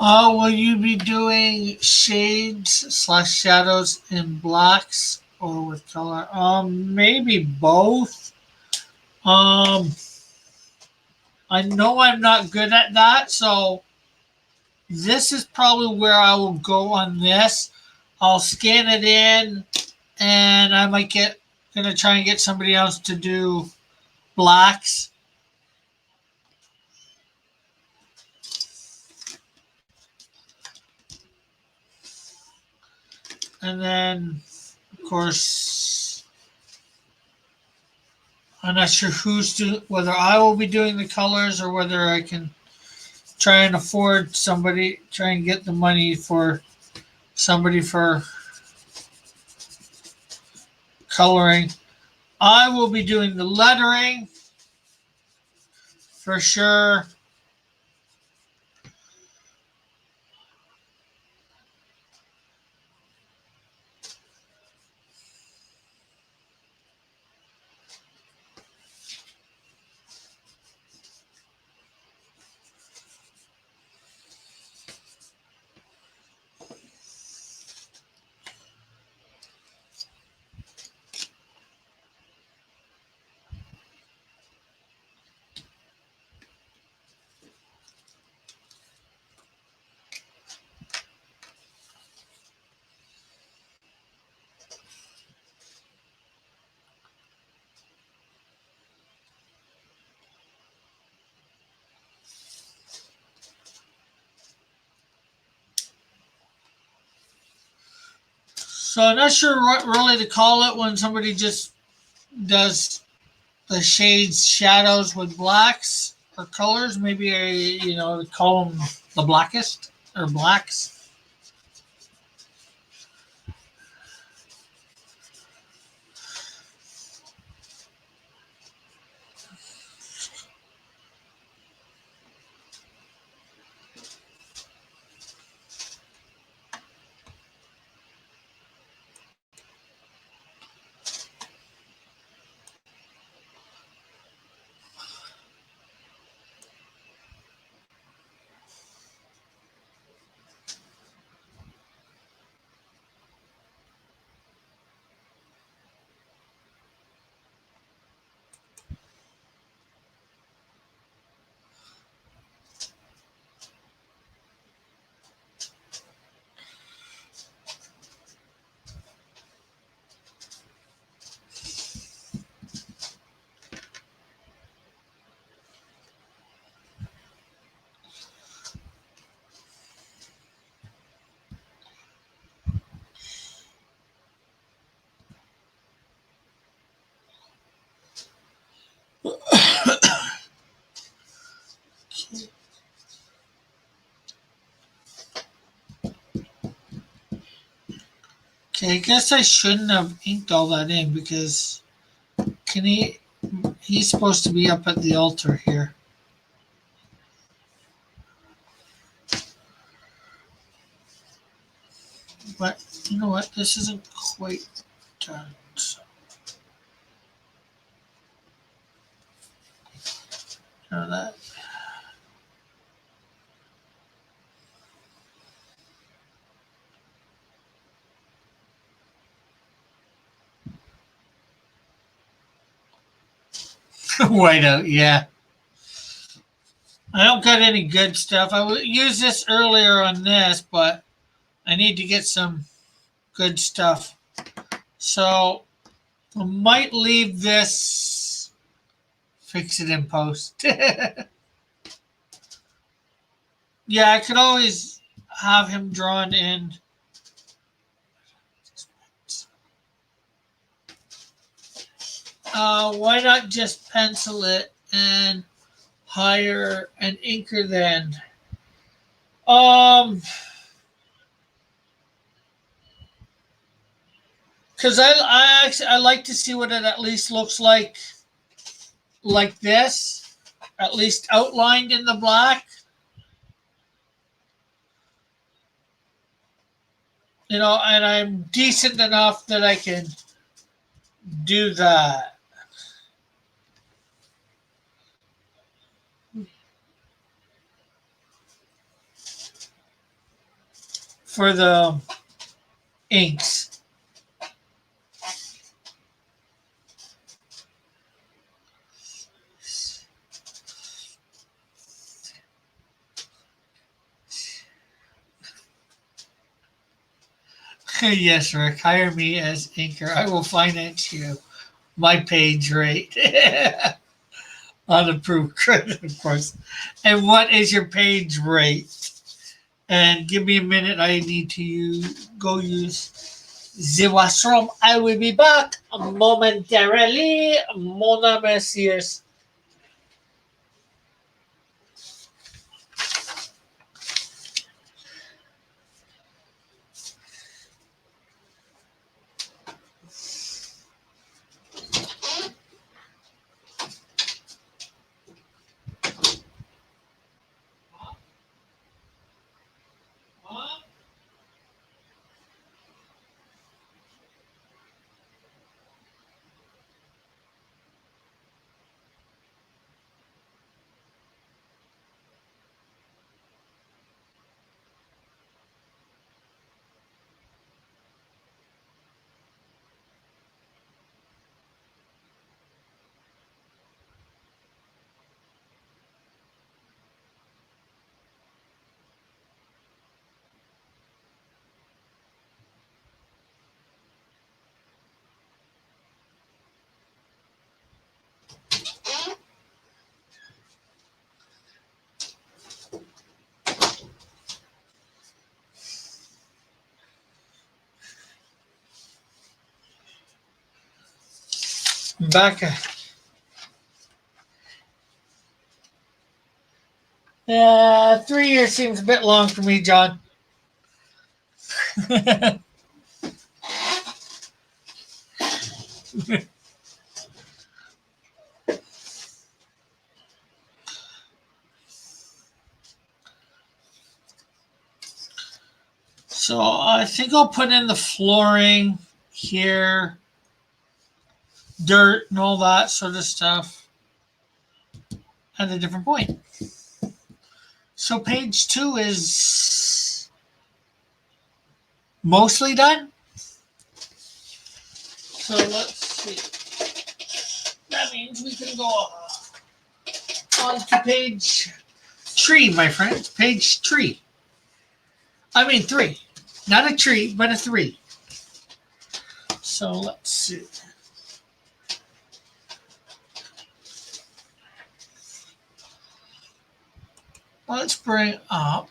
Will you be doing shades slash shadows in blacks or with color? Maybe both. Um, I know I'm not good at that, so this is probably where I will go on this. I'll scan it in, and I might gonna try and get somebody else to do blacks. And then, of course, I'm not sure whether I will be doing the colors or whether I can try and afford somebody, try and get the money for somebody for coloring. I will be doing the lettering for sure. So I'm not sure what really to call it when somebody just does the shades, shadows with blacks or colors. Maybe call them the blackest or blacks. Okay, I guess I shouldn't have inked all that in because can he's supposed to be up at the altar here. But you know what? This isn't quite done. So, that. Whiteout, yeah. I don't got any good stuff. I used this earlier on this, but I need to get some good stuff. So I might leave this, fix it in post. Yeah, I could always have him drawn in. Why not just pencil it and hire an inker then? Because I like to see what it at least looks like this, at least outlined in the black. And I'm decent enough that I can do that. for the inks. Yes, Rick, hire me as inker. I will finance you my page rate. Unapproved credit, of course. And what is your page rate? And give me a minute. I need to go use the washroom. I will be back momentarily. Mona Messias. Back. 3 years seems a bit long for me, John. So I think I'll put in the flooring here, dirt and all that sort of stuff at a different point. So page 2 is mostly done. So let's see. That means we can go on to page 3, my friend. Page 3. I mean 3. Not a tree, but a 3. So let's see. Let's bring up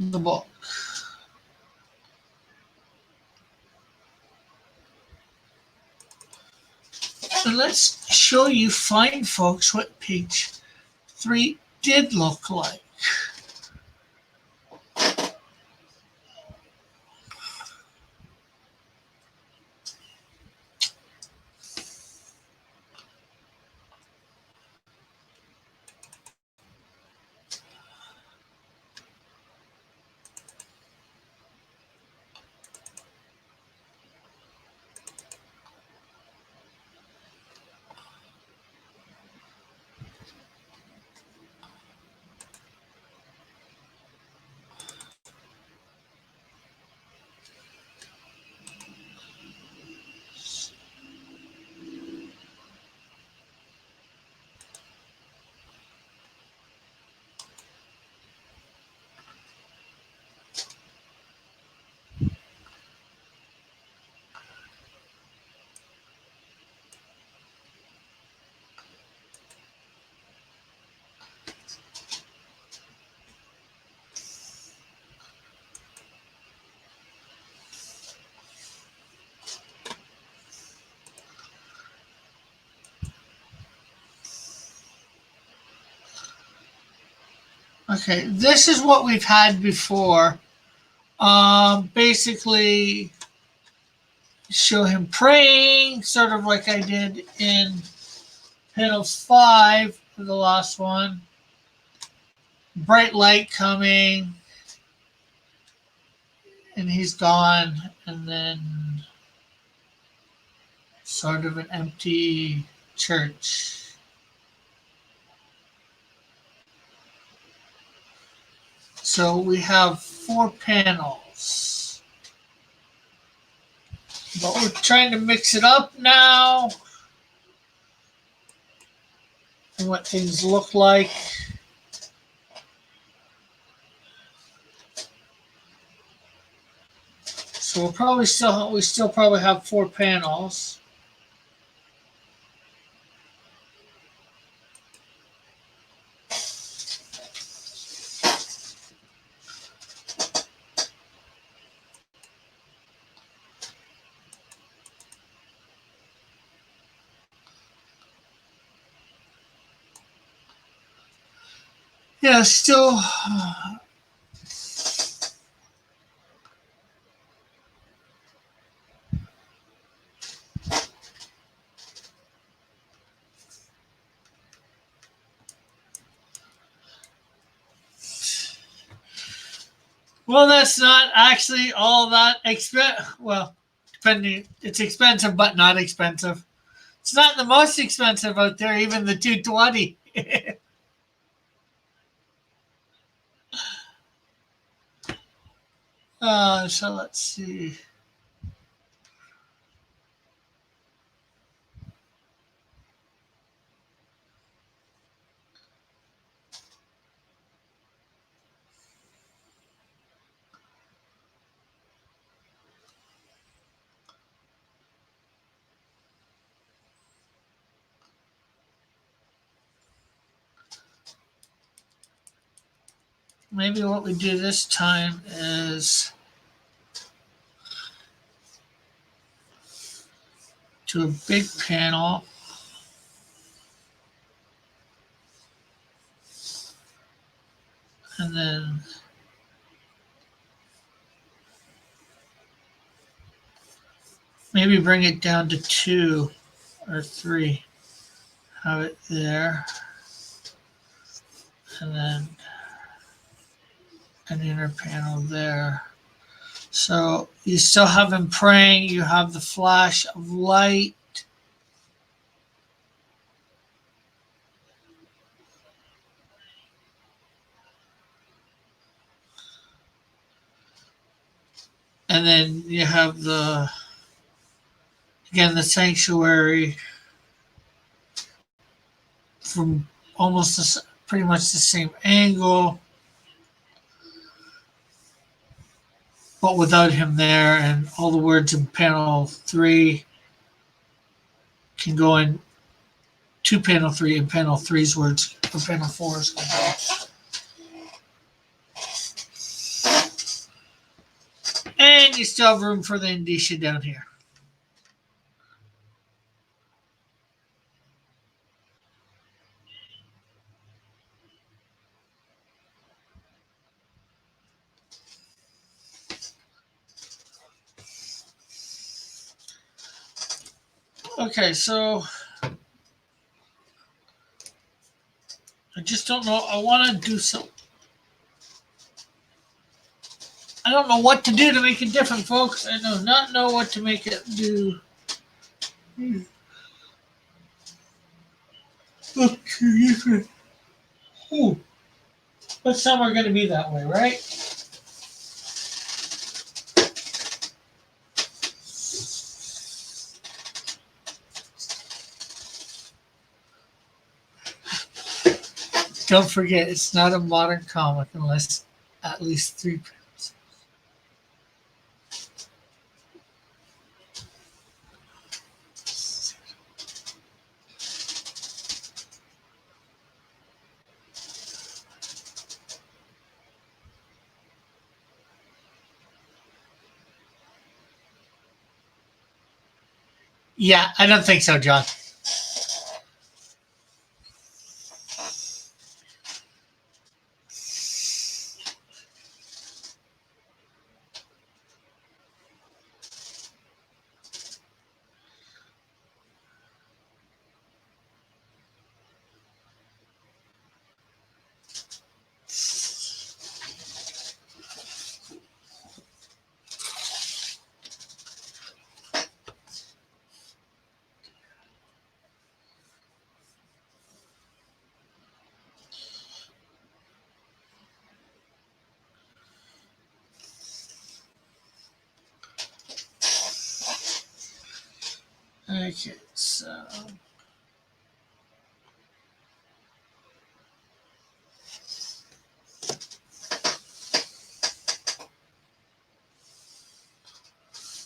the book. And let's show you fine folks what page 3 did look like. Okay, this is what we've had before. Basically, show him praying, sort of like I did in Panels 5, the last one. Bright light coming, and he's gone, and then sort of an empty church. So we have 4 panels. But we're trying to mix it up now. And what things look like. So we still probably have 4 panels. Yeah, still. Well, that's not actually all that expensive. Well, depending, it's expensive, but not expensive. It's not the most expensive out there, even the 220. So let's see. Maybe what we do this time is to a big panel. And then maybe bring it down to 2 or 3. Have it there. And then an inner panel there. So you still have him praying. You have the flash of light. And then you have again, the sanctuary from pretty much the same angle, but without him there. And all the words in panel 3 can go in to panel 3, and panel 3's words for panel 4's can go. And you still have room for the indicia down here. Okay, so I just don't know. I want to do some. I don't know what to do to make it different, folks. I do not know what to make it do. Okay, ooh, but some are going to be that way, right? Don't forget, it's not a modern comic unless at least 3 panels. Yeah, I don't think so, John. Okay, so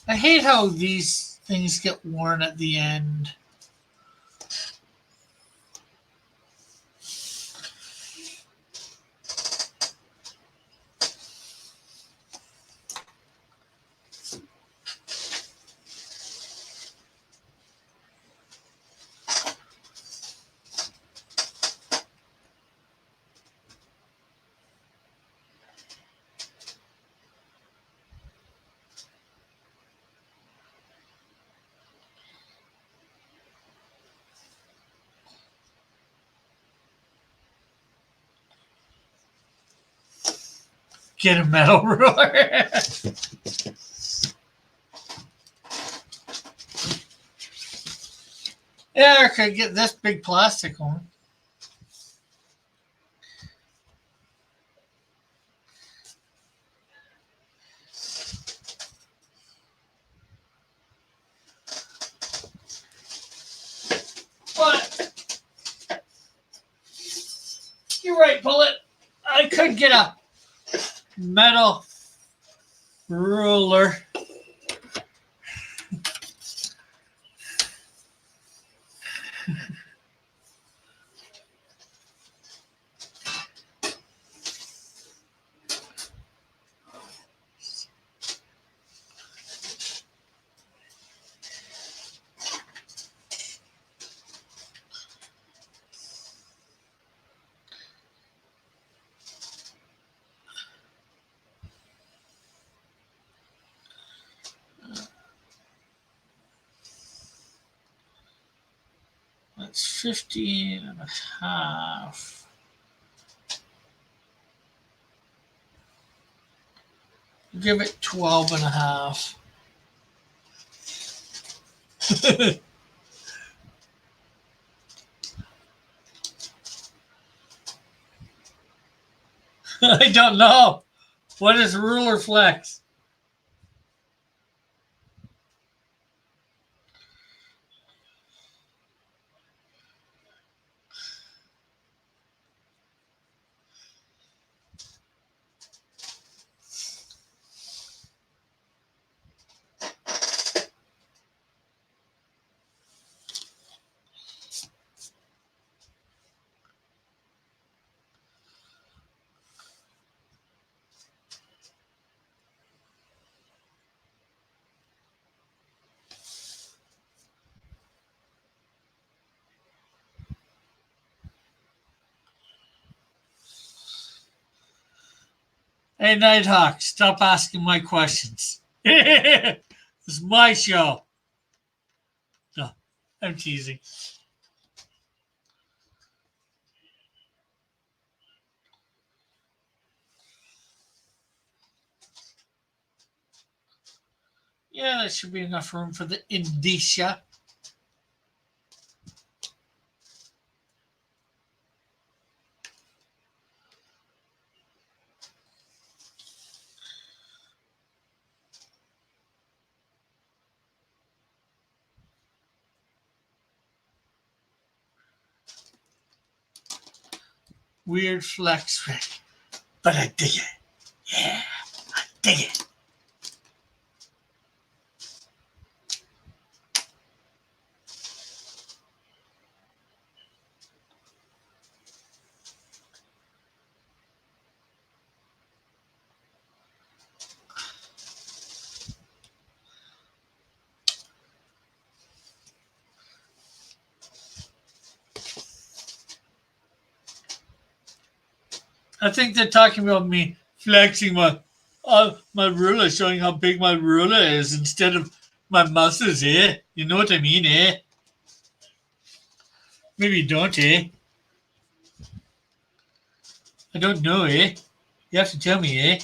I hate how these things get worn at the end. Get a metal ruler. Yeah, I could get this big plastic one. But you're right, Bullet. I could get a metal ruler. That's 15 and a half. Give it 12 and a half. I don't know. What is ruler flex? Hey, Nighthawk, stop asking my questions. This is my show. No, I'm teasing. Yeah, that should be enough room for the indicia. Weird flex, Rick. But I dig it. Yeah, I dig it. I think they're talking about me flexing my ruler, showing how big my ruler is instead of my muscles, eh? You know what I mean, eh? Maybe you don't, eh? I don't know, eh? You have to tell me, eh?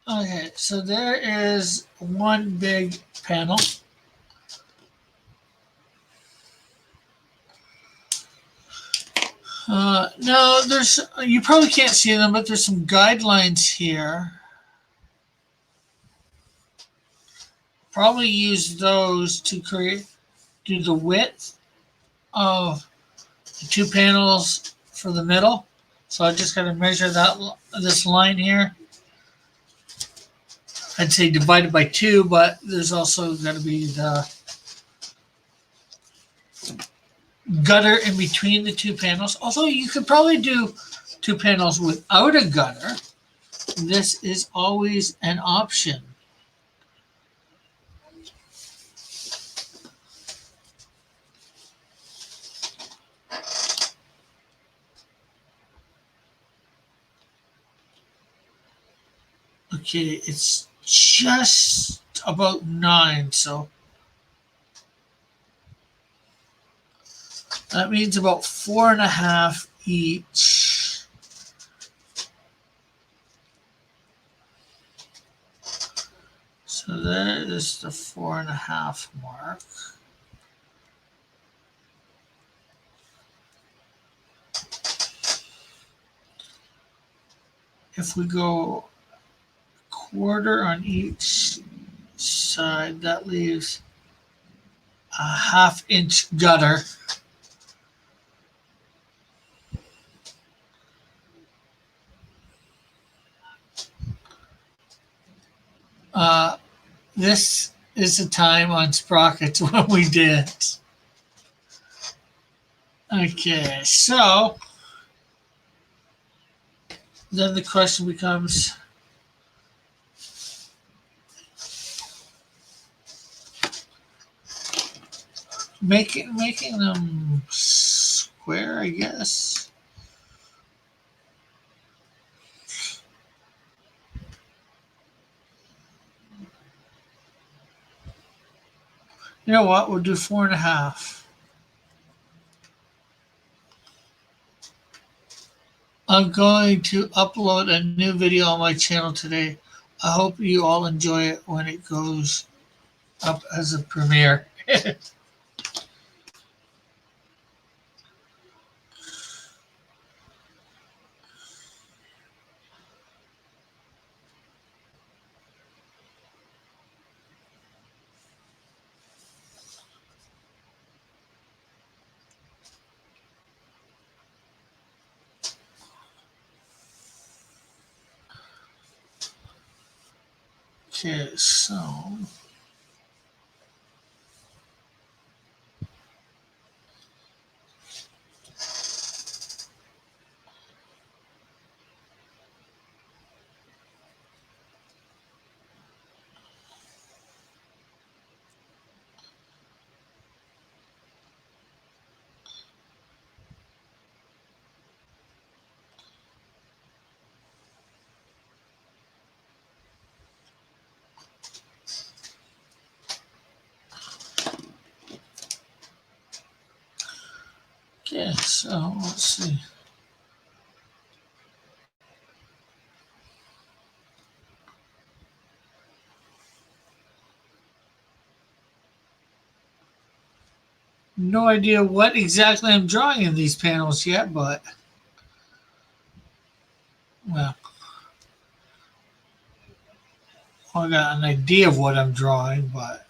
Okay, so there is one big panel. Now there's you probably can't see them, but there's some guidelines here. Probably use those to do the width of the two panels for the middle. So I just got to measure this line here. I'd say divided by 2, but there's also got to be the gutter in between the two panels. Also, you could probably do two panels without a gutter. This is always an option. Okay, it's just about 9, so that means about 4.5 each. So there is the 4.5 mark. If we go quarter on each side, that leaves a 1/2-inch gutter. This is the time on Sprockets when we did. Okay, so then the question becomes, making them square, I guess. You know what? We'll do 4.5. I'm going to upload a new video on my channel today. I hope you all enjoy it when it goes up as a premiere. Okay, so let's see. No idea what exactly I'm drawing in these panels yet, but well, I got an idea of what I'm drawing, but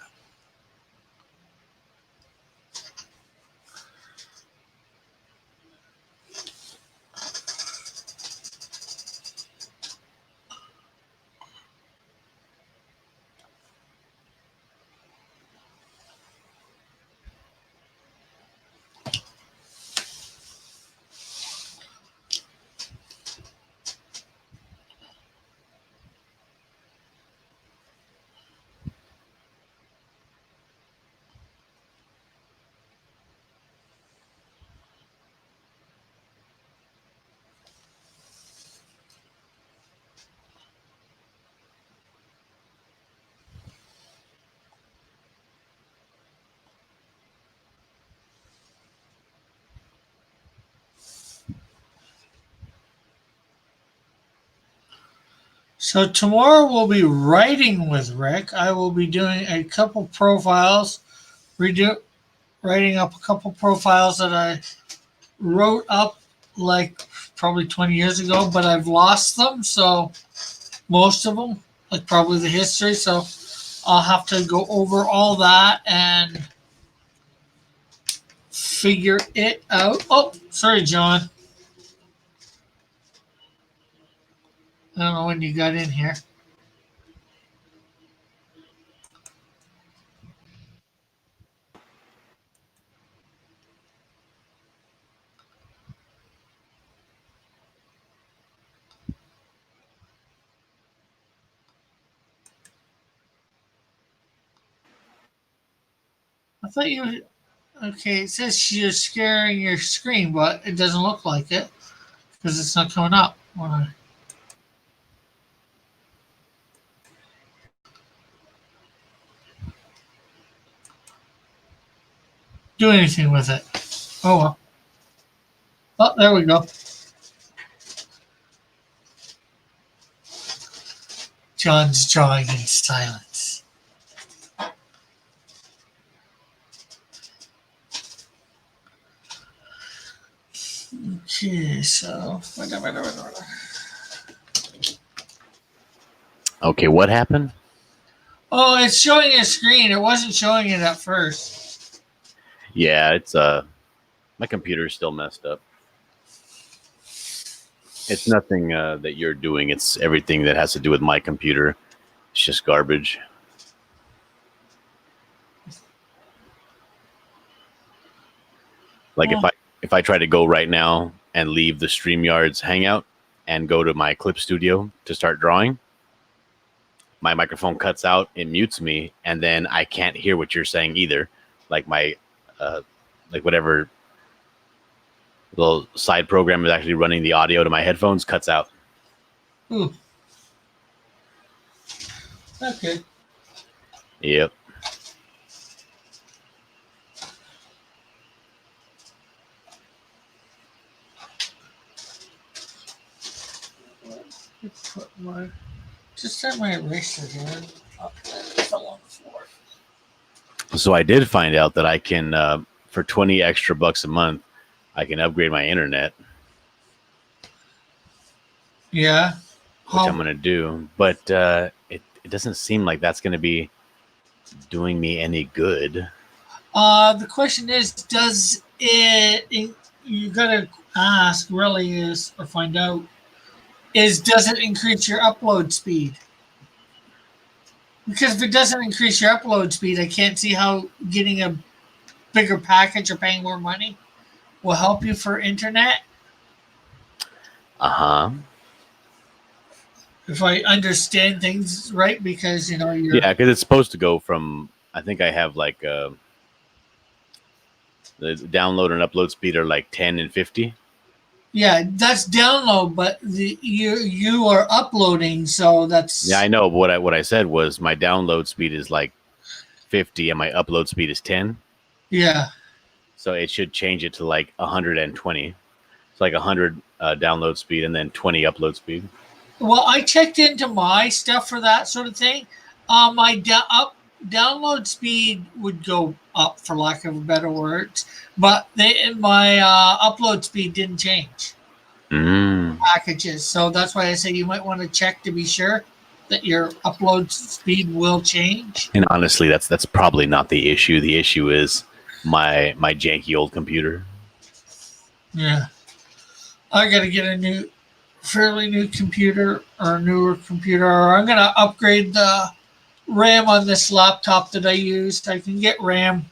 So tomorrow we'll be writing with Rick. I will be doing a couple profiles, writing up a couple profiles that I wrote up like probably 20 years ago, but I've lost them. So most of them, like probably the history. So I'll have to go over all that and figure it out. Oh, sorry, John. I don't know when you got in here. I thought you were okay. It says you're sharing your screen, but it doesn't look like it because it's not coming up when I do anything with it. Oh well. Oh, there we go. John's drawing in silence. Okay, so Okay, what happened? oh, it's showing a screen. It wasn't showing it at first. Yeah, it's my computer's still messed up. It's nothing that you're doing. It's everything that has to do with my computer. It's just garbage. Like if I try to go right now and leave the StreamYard's Hangout and go to my Clip Studio to start drawing, my microphone cuts out, it mutes me, and then I can't hear what you're saying either. Like my like whatever little side program is actually running the audio to my headphones cuts out. Ooh. Okay. Yep. Just set my eraser here. Oh, it fell on the floor. So I did find out that I can, for 20 extra bucks a month, I can upgrade my internet, Yeah. which I'm going to do. But it doesn't seem like that's going to be doing me any good. The question is, does it you gotta ask really is, or find out, is does it increase your upload speed? Because if it doesn't increase your upload speed, I can't see how getting a bigger package or paying more money will help you for internet. Uh-huh. If I understand things right, because you're Yeah, because it's supposed to go from, I think I have like the download and upload speed are like 10 and 50. Yeah, that's download, but you are uploading, so that's Yeah, I know. But what I said was my download speed is like 50 and my upload speed is 10. yeah. So it should change it to like 120. It's like 100 download speed and then 20 upload speed. Well, I checked into my stuff for that sort of thing. My download speed would go up, for lack of a better words, but my upload speed didn't change. Packages, so that's why I say you might want to check to be sure that your upload speed will change. And honestly, that's probably not the issue. The issue is my janky old computer. Yeah, I got to get a fairly new computer or a newer computer, or I'm gonna upgrade the RAM on this laptop that I used. I can get RAM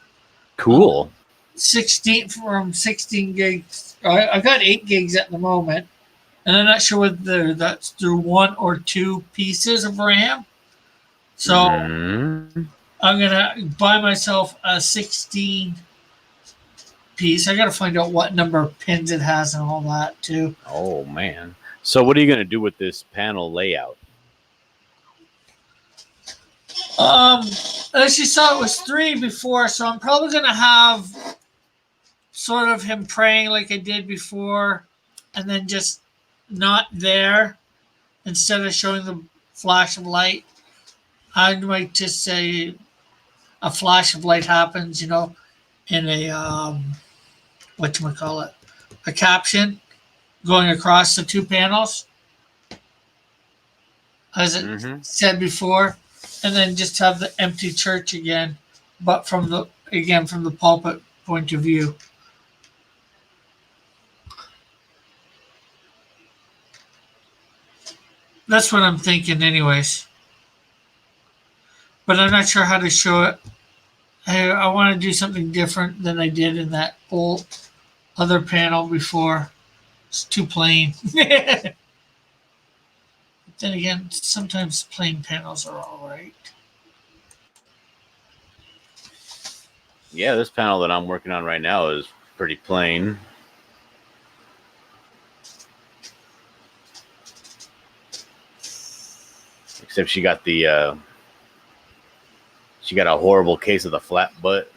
Cool. 16 gigs. I got 8 gigs at the moment, and I'm not sure whether that's through one or two pieces of RAM. So I'm gonna buy myself a 16 piece. I gotta find out what number of pins it has and all that too. Oh man. So what are you gonna do with this panel layout? As you saw, it was 3 before, so I'm probably gonna have sort of him praying like I did before, and then just not there, instead of showing flash of light. I might just say a flash of light happens, in a whatchamacallit, a caption going across the two panels, as it Mm-hmm. said before, and then just have the empty church again, but from the pulpit point of view. That's what I'm thinking, anyways. But I'm not sure how to show it. I want to do something different than I did in that old other panel before. It's too plain. Then again, sometimes plain panels are all right. Yeah, this panel that I'm working on right now is pretty plain. Except she got a horrible case of the flat butt.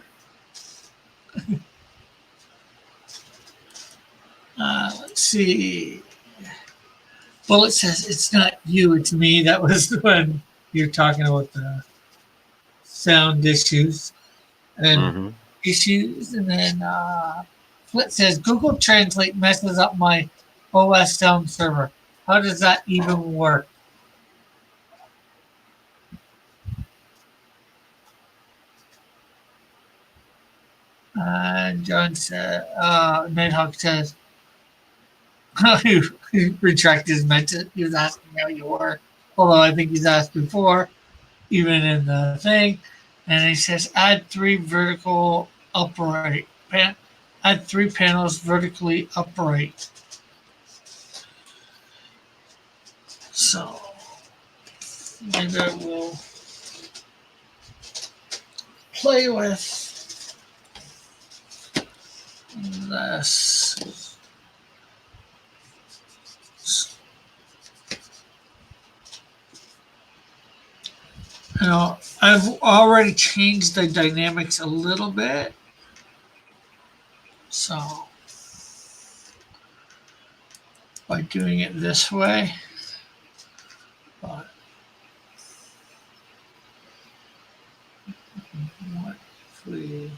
Let's see. Well, it says it's not you, it's me. That was when you're talking about the sound issues and Mm-hmm. issues. And then Flint says Google Translate messes up my OS sound server. How does that even work? John said, Nighthawk says, he retracted his message. He was asking how you were. Although I think he's asked before, even in the thing. And he says, add 3 vertical upright. Add 3 panels vertically upright. So maybe I will play with this. I've already changed the dynamics a little bit. So by doing it this way, but what if we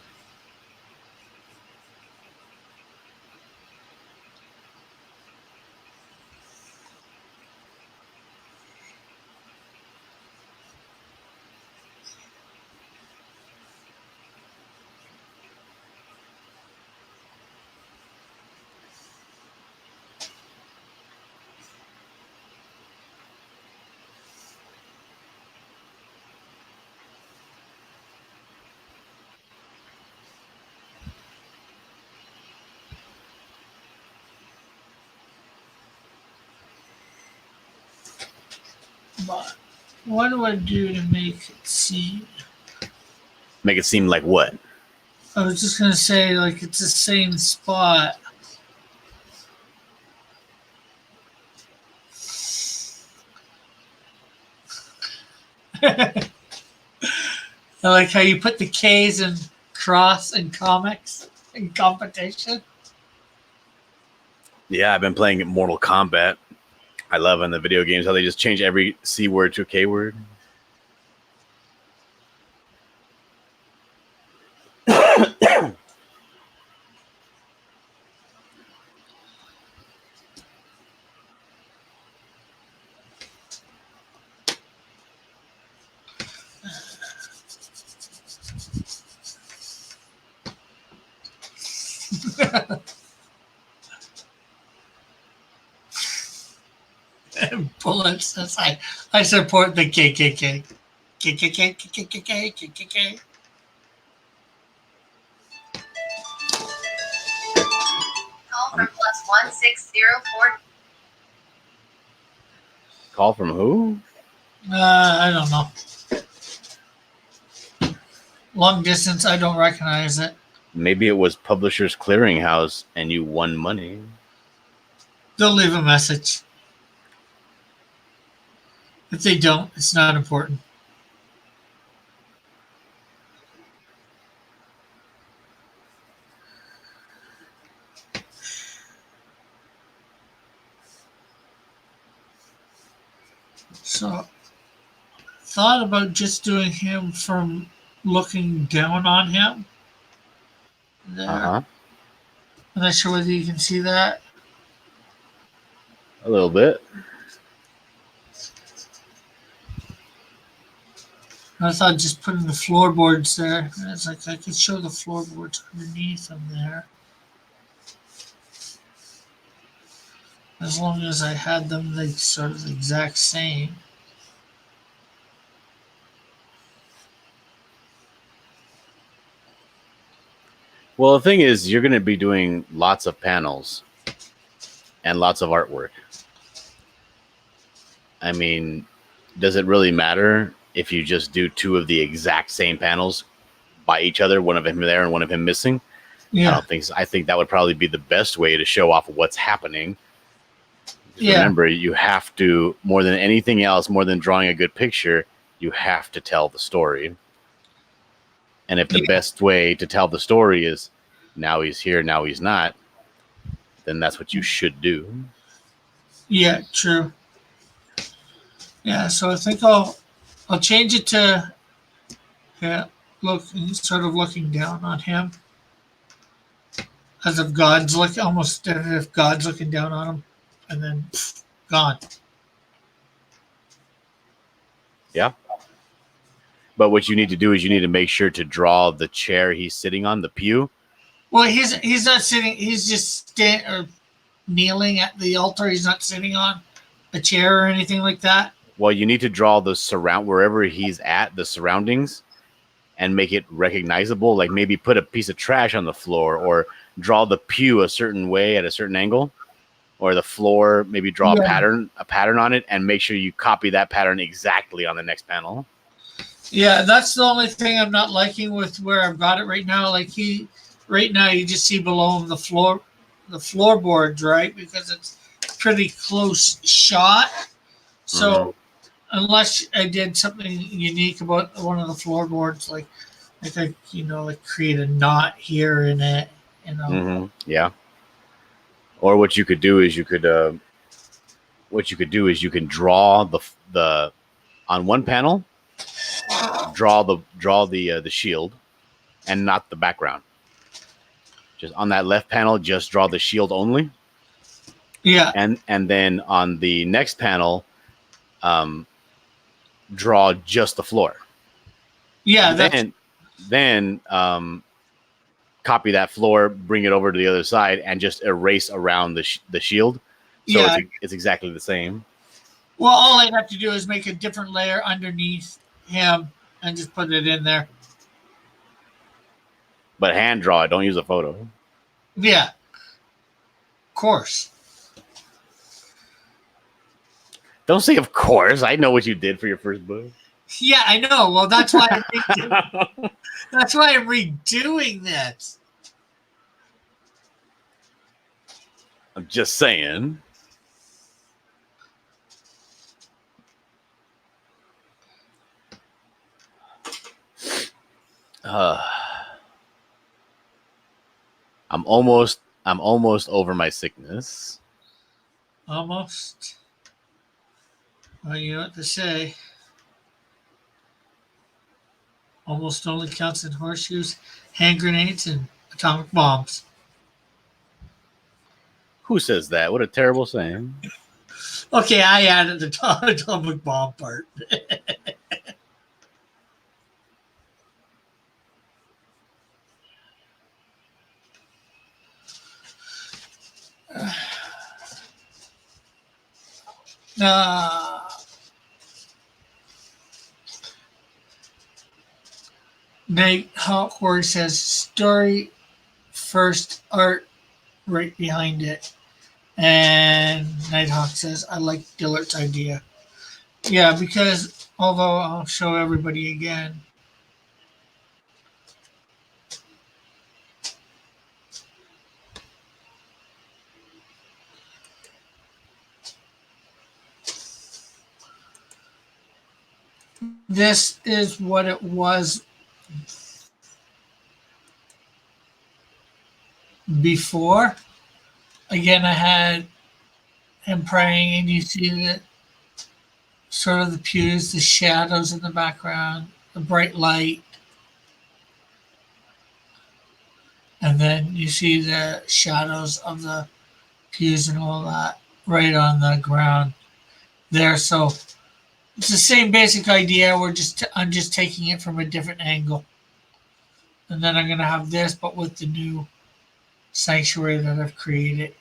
but what do I do to make it seem? Make it seem like what? I was just gonna say like it's the same spot. I like how you put the K's in cross and comics in competition. Yeah, I've been playing Mortal Kombat. I love in the video games how they just change every C word to a K word. Bullet says I support the KKK. KKK, KKK, KKK. Call from +1604. Call from who? I don't know. Long distance, I don't recognize it. Maybe it was Publishers Clearinghouse and you won money. They'll leave a message. If they don't, it's not important. So thought about just doing him from looking down on him. There. Uh-huh. I'm not sure whether you can see that. A little bit. I thought just putting the floorboards there. It's like I could show the floorboards underneath them there. As long as I had them like sort of the exact same. Well, the thing is, you're going to be doing lots of panels and lots of artwork. I mean, does it really matter if you just do two of the exact same panels by each other, one of him there and one of him missing? I Yeah. don't think so. I think that would probably be the best way to show off what's happening. Yeah. Remember, you have to, more than anything else, more than drawing a good picture, you have to tell the story. And if the best way to tell the story is now he's here, now he's not, then that's what you should do. Yeah, true. Yeah, so I think I'll change it to sort of looking down on him. As if God's almost as if God's looking down on him, and then gone. Yeah. But what you need to do is you need to make sure to draw the chair he's sitting on, the pew. Well, he's not sitting. He's just kneeling at the altar. He's not sitting on a chair or anything like that. Well, you need to draw the wherever he's at, the surroundings, and make it recognizable. Like maybe put a piece of trash on the floor, or draw the pew a certain way at a certain angle, or the floor. Maybe draw a pattern on it, and make sure you copy that pattern exactly on the next panel. Yeah, that's the only thing I'm not liking with where I've got it right now. Like right now you just see below him the floorboards, right? Because it's pretty close shot. So unless I did something unique about one of the floorboards, like create a knot here in it, Yeah. Or what you could do is you can draw the on one panel, draw the shield and not the background. Just on that left panel, just draw the shield only. Yeah. And then on the next panel, draw just the floor. Yeah. Then copy that floor, bring it over to the other side, and just erase around the shield. So it's exactly the same. Well, all I'd have to do is make a different layer underneath him and just put it in there. But hand draw it. Don't use a photo. Yeah. Of course. Don't say of course. I know what you did for your first book. Yeah, I know. Well, that's why that's why I'm redoing this. I'm just saying. I'm almost over my sickness. Almost. Well, you know what to say. Almost only counts in horseshoes, hand grenades, and atomic bombs. Who says that? What a terrible saying. Okay, I added the atomic bomb part. Nate Hawkworth says story first, art right behind it. And Nighthawk says, I like Dillert's idea. Yeah, because although I'll show everybody again. This is what it was before. Again, I had him praying, and you see that sort of the pews, the shadows in the background, the bright light, and then you see the shadows of the pews and all that right on the ground there. So it's the same basic idea. I'm just taking it from a different angle, and then I'm gonna have this, but with the new sanctuary that I've created.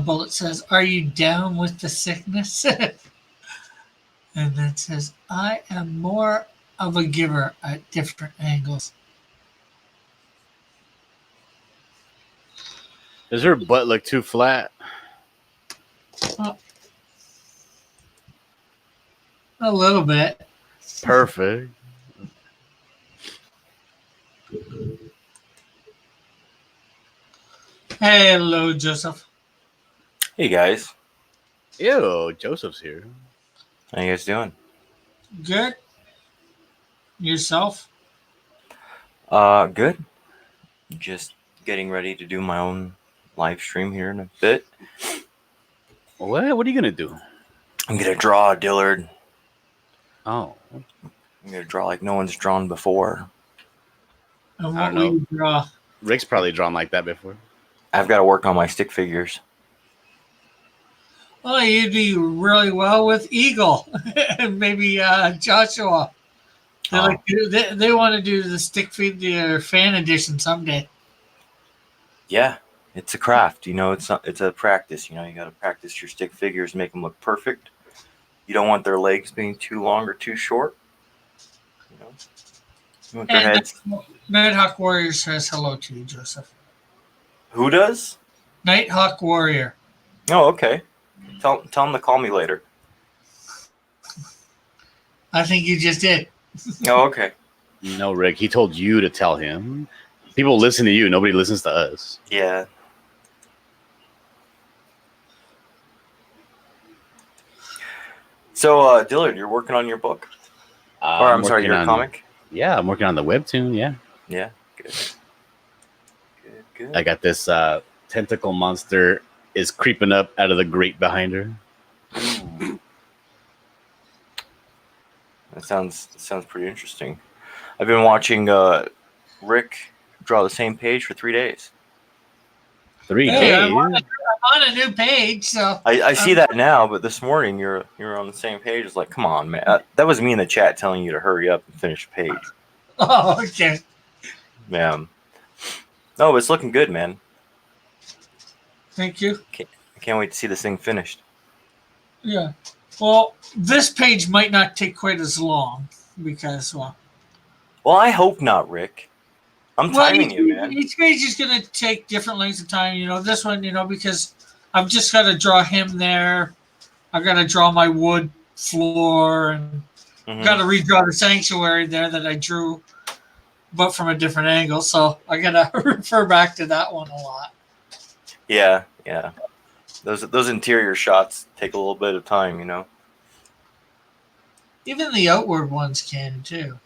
Bullet says, "Are you down with the sickness?" And then says, "I am more of a giver at different angles." Does her butt look too flat? A little bit. Perfect. Hello, Joseph. Hey guys, Ew, Joseph's here. how you guys doing? Good. Yourself? Good. Just getting ready to do my own live stream here in a bit. What? What are you gonna do? I'm gonna draw Dillard. Oh, I'm gonna draw like no one's drawn before. And I what don't will know. you draw? Rick's probably drawn like that before. I've got to work on my stick figures. Oh, you do really well with Eagle and maybe Joshua. They want to do the stick figure fan edition someday. Yeah, it's a craft. You know, it's a practice. You know, you got to practice your stick figures, make them look perfect. You don't want their legs being too long or too short. You know, you want their And heads. Nighthawk Warrior says hello to you, Joseph. Who does? Nighthawk Warrior. Oh, okay. Tell them to call me later. I think you just did. Oh, okay. No, Rick. He told you to tell him. People listen to you. Nobody listens to us. Yeah. So, Dillard, you're working on your book? Or I'm sorry, your comic? Yeah, I'm working on the webtoon. Yeah, Yeah. Good. Good. I got this tentacle monster is creeping up out of the grate behind her. That sounds pretty interesting. I've been watching Rick draw the same page for 3 days. 3 Hey, days. I'm on a new page, so I see that now, but this morning you're on the same page. It's like, come on, man. That was me in the chat telling you to hurry up and finish the page. oh, okay. Yeah. No, but it's looking good, man. Thank you. I can't wait to see this thing finished. Yeah. Well, this page might not take quite as long because, Well, I hope not, Rick. I'm timing you, man. Each page is going to take different lengths of time. You know, this one, because I've just got to draw him there. I've got to draw my wood floor and got to redraw the sanctuary there that I drew, but from a different angle. So I got to refer back to that one a lot. Yeah. Those interior shots take a little bit of time, you know. Even the outward ones can too.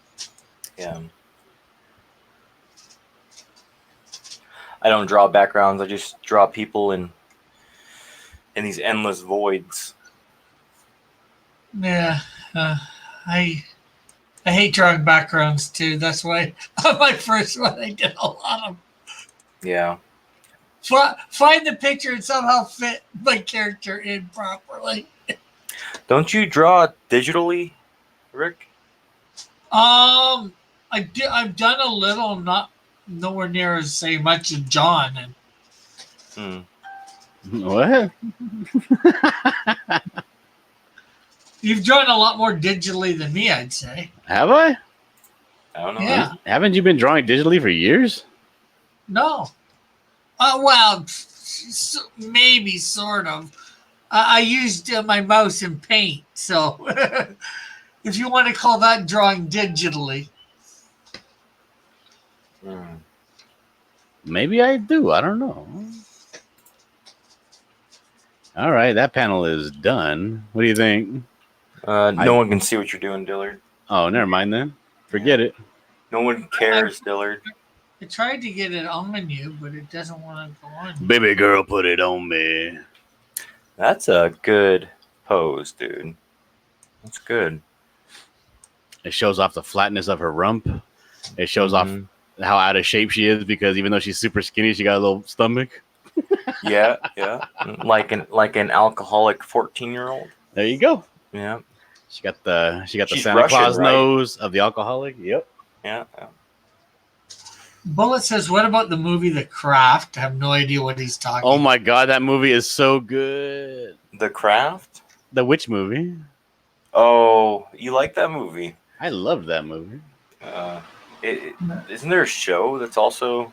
Yeah. I don't draw backgrounds. I just draw people in these endless voids. Yeah, I hate drawing backgrounds too. That's why on my first one I did a lot of Yeah. find the picture and somehow fit my character in properly. Don't you draw digitally? Rick? I've done a little, not nowhere near as say much as John. And What? you've drawn a lot more digitally than me, I'd say. Have I? I don't know. Yeah. Haven't you been drawing digitally for years? No. Well, maybe sort of. I used my mouse in Paint, so if you want to call that drawing digitally. Hmm. Maybe I do. I don't know. All right, that panel is done. What do you think? No one can see what you're doing, Dillard. Oh, never mind then. Forget it. No one cares, Dillard. I tried to get it on you, but it doesn't want to go on. Baby girl, put it on me. That's a good pose, dude. That's good. It shows off the flatness of her rump. It shows off how out of shape she is because even though she's super skinny, she got a little stomach. Yeah. Like an alcoholic 14-year-old. There you go. Yeah. She got the She's Santa Russian, Claus right? nose of the alcoholic. Yep. Yeah. Bullet says, "What about the movie The Craft?" I have no idea what he's talking. Oh my god, that movie is so good. The Craft? The witch movie. Oh, you like that movie? I loved that movie. Isn't there a show that's also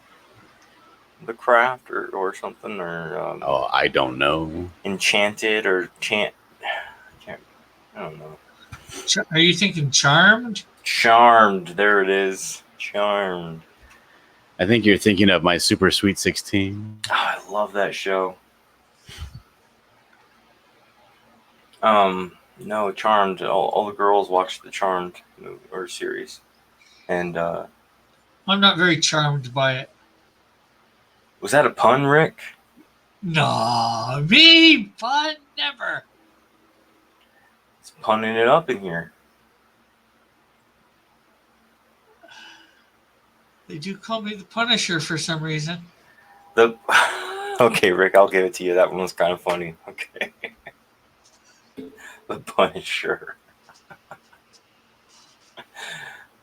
The Craft or something? Or Oh, I don't know. Enchanted or I don't know. Are you thinking Charmed? Charmed. There it is. Charmed. I think you're thinking of My Super Sweet 16. Oh, I love that show. No, Charmed. All the girls watch the Charmed movie or series, and I'm not very charmed by it. was that a pun, Rick? No, me fun never. It's punning it up in here. They do call me the Punisher for some reason. Okay, Rick, I'll give it to you. That one was kind of funny. Okay. The Punisher.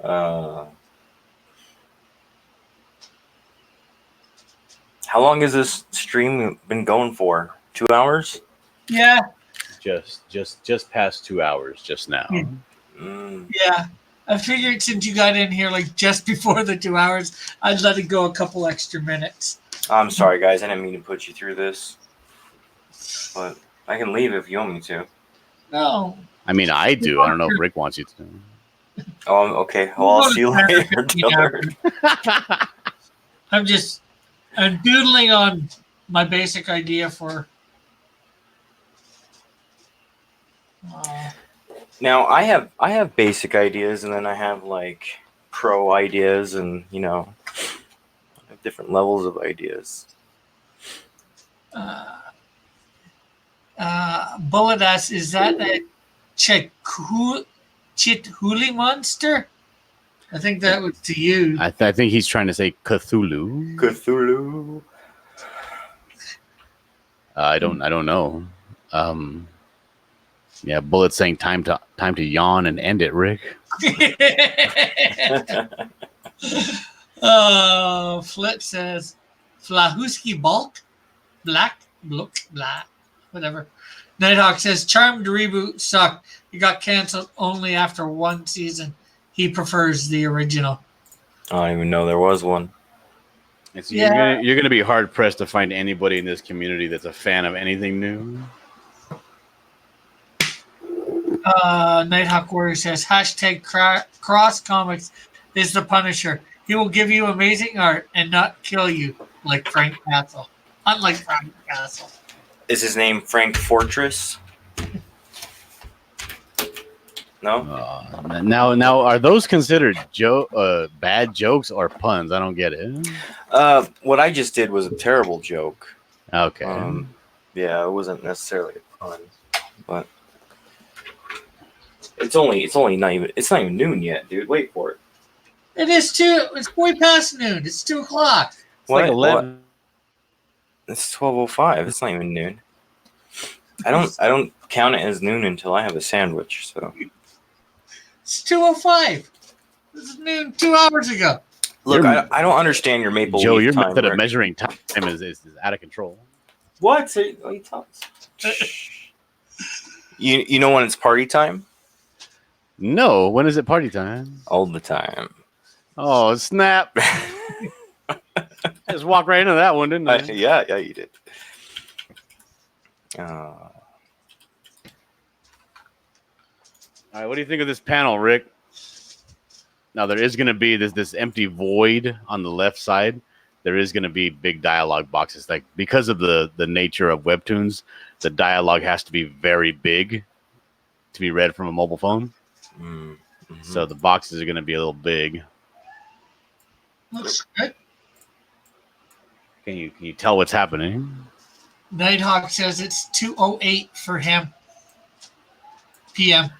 How long has this stream been going for? 2 hours? Yeah, Just past 2 hours just now. yeah. I figured since you got in here like just before the 2 hours, I'd let it go a couple extra minutes. I'm sorry, guys. I didn't mean to put you through this. But I can leave if you want me to. No. I mean, I do. I don't know if Rick wants you to. Oh, okay. Well, I'll see you later, Dillard. I'm doodling on my basic idea for. Now, I have basic ideas, and then I have like pro ideas, and I have different levels of ideas. Bullet asks, is that a Chithuli monster? I think that was to you. I think he's trying to say Cthulhu. Cthulhu. I don't know. Yeah, Bullet saying time to yawn and end it, Rick. Flit says Flahuski Bulk Black whatever. Nighthawk says Charmed reboot sucked. It got canceled only after one season. He prefers the original. I don't even know there was one. You're gonna be hard pressed to find anybody in this community that's a fan of anything new. Nighthawk Warrior says hashtag Cross Comics is the Punisher. He will give you amazing art and not kill you like Frank Castle. Unlike Frank Castle. Is his name Frank Fortress? No? Now, are those considered bad jokes or puns? I don't get it. What I just did was a terrible joke. Okay. Yeah, it wasn't necessarily a pun, but it's not even noon yet, dude. Wait for it. It is it's way past noon. It's 2:00. It's like 11. What? It's 12:05. It's not even noon. I don't count it as noon until I have a sandwich. So It's 2:05. This is noon 2 hours ago. Look, Your- I don't understand your Maple Joe, Leaf your time, method of Rick. measuring time is out of control. What? You know when it's party time? No, when is it party time? All the time. Oh, snap. Just walked right into that one, didn't I? Yeah, you did. All right, what do you think of this panel, Rick? Now, there is going to be this empty void on the left side. There is going to be big dialogue boxes. Like, because of the nature of webtoons, the dialogue has to be very big to be read from a mobile phone. Mm-hmm. So the boxes are going to be a little big. Looks good. Can you tell what's happening? Nighthawk says it's 2:08 for him. PM.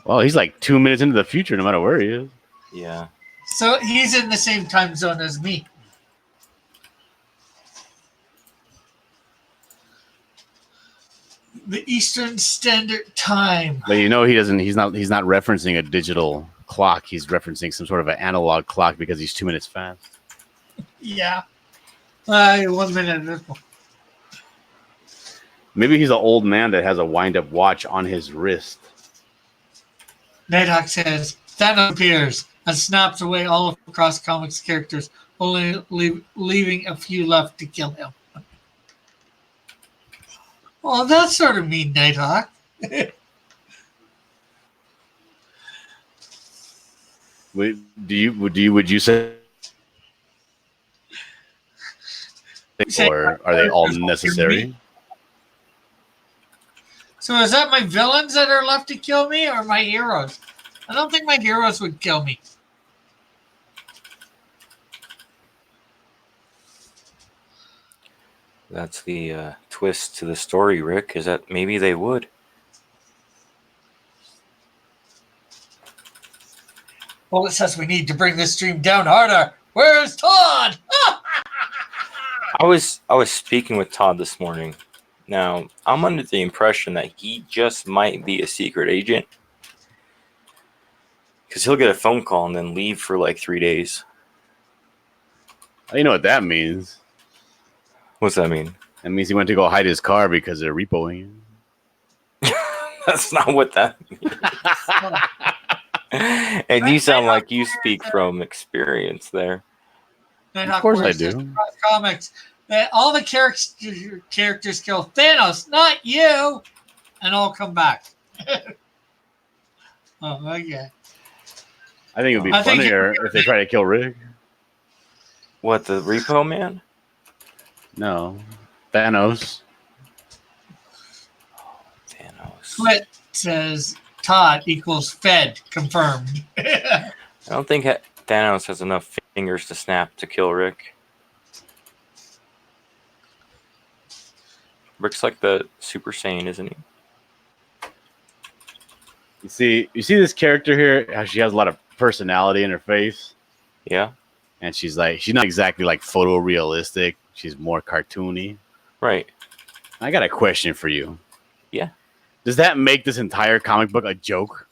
Well, he's like 2 minutes into the future, no matter where he is. Yeah. So he's in the same time zone as me. The Eastern Standard Time. But you know he doesn't. He's not referencing a digital clock. He's referencing some sort of an analog clock because he's 2 minutes fast. Yeah. 1 minute. This one. Maybe he's an old man that has a wind-up watch on his wrist. Nighthawk says Thanos appears and snaps away all across comics characters, only leaving a few left to kill him. Well, that's sort of mean, Nighthawk. Would you say, or are they all necessary? So is that my villains that are left to kill me, or my heroes? I don't think my heroes would kill me. That's the twist to the story, Rick, is that maybe they would. Well, it says we need to bring this stream down harder. Where's Todd? I was speaking with Todd this morning. Now, I'm under the impression that he just might be a secret agent. Because he'll get a phone call and then leave for like 3 days. You know what that means? What's that mean? That means he went to go hide his car because they're repoing him. That's not what that means. And you sound like you speak from experience there. Of course I do. Comics. All the characters kill Thanos, not you, and all come back. Oh, okay. I think it would be I think funnier if they try to kill Rick. What, the Repo Man? No, Thanos. Thanos. Quit says Todd equals Fed. Confirmed. I don't think Thanos has enough fingers to snap to kill Rick. Rick's like the Super Saiyan, isn't he? You see this character here, how she has a lot of personality in her face, Yeah, and she's not exactly like photorealistic. She's more cartoony. right. I got a question for you. Yeah. Does that make this entire comic book a joke?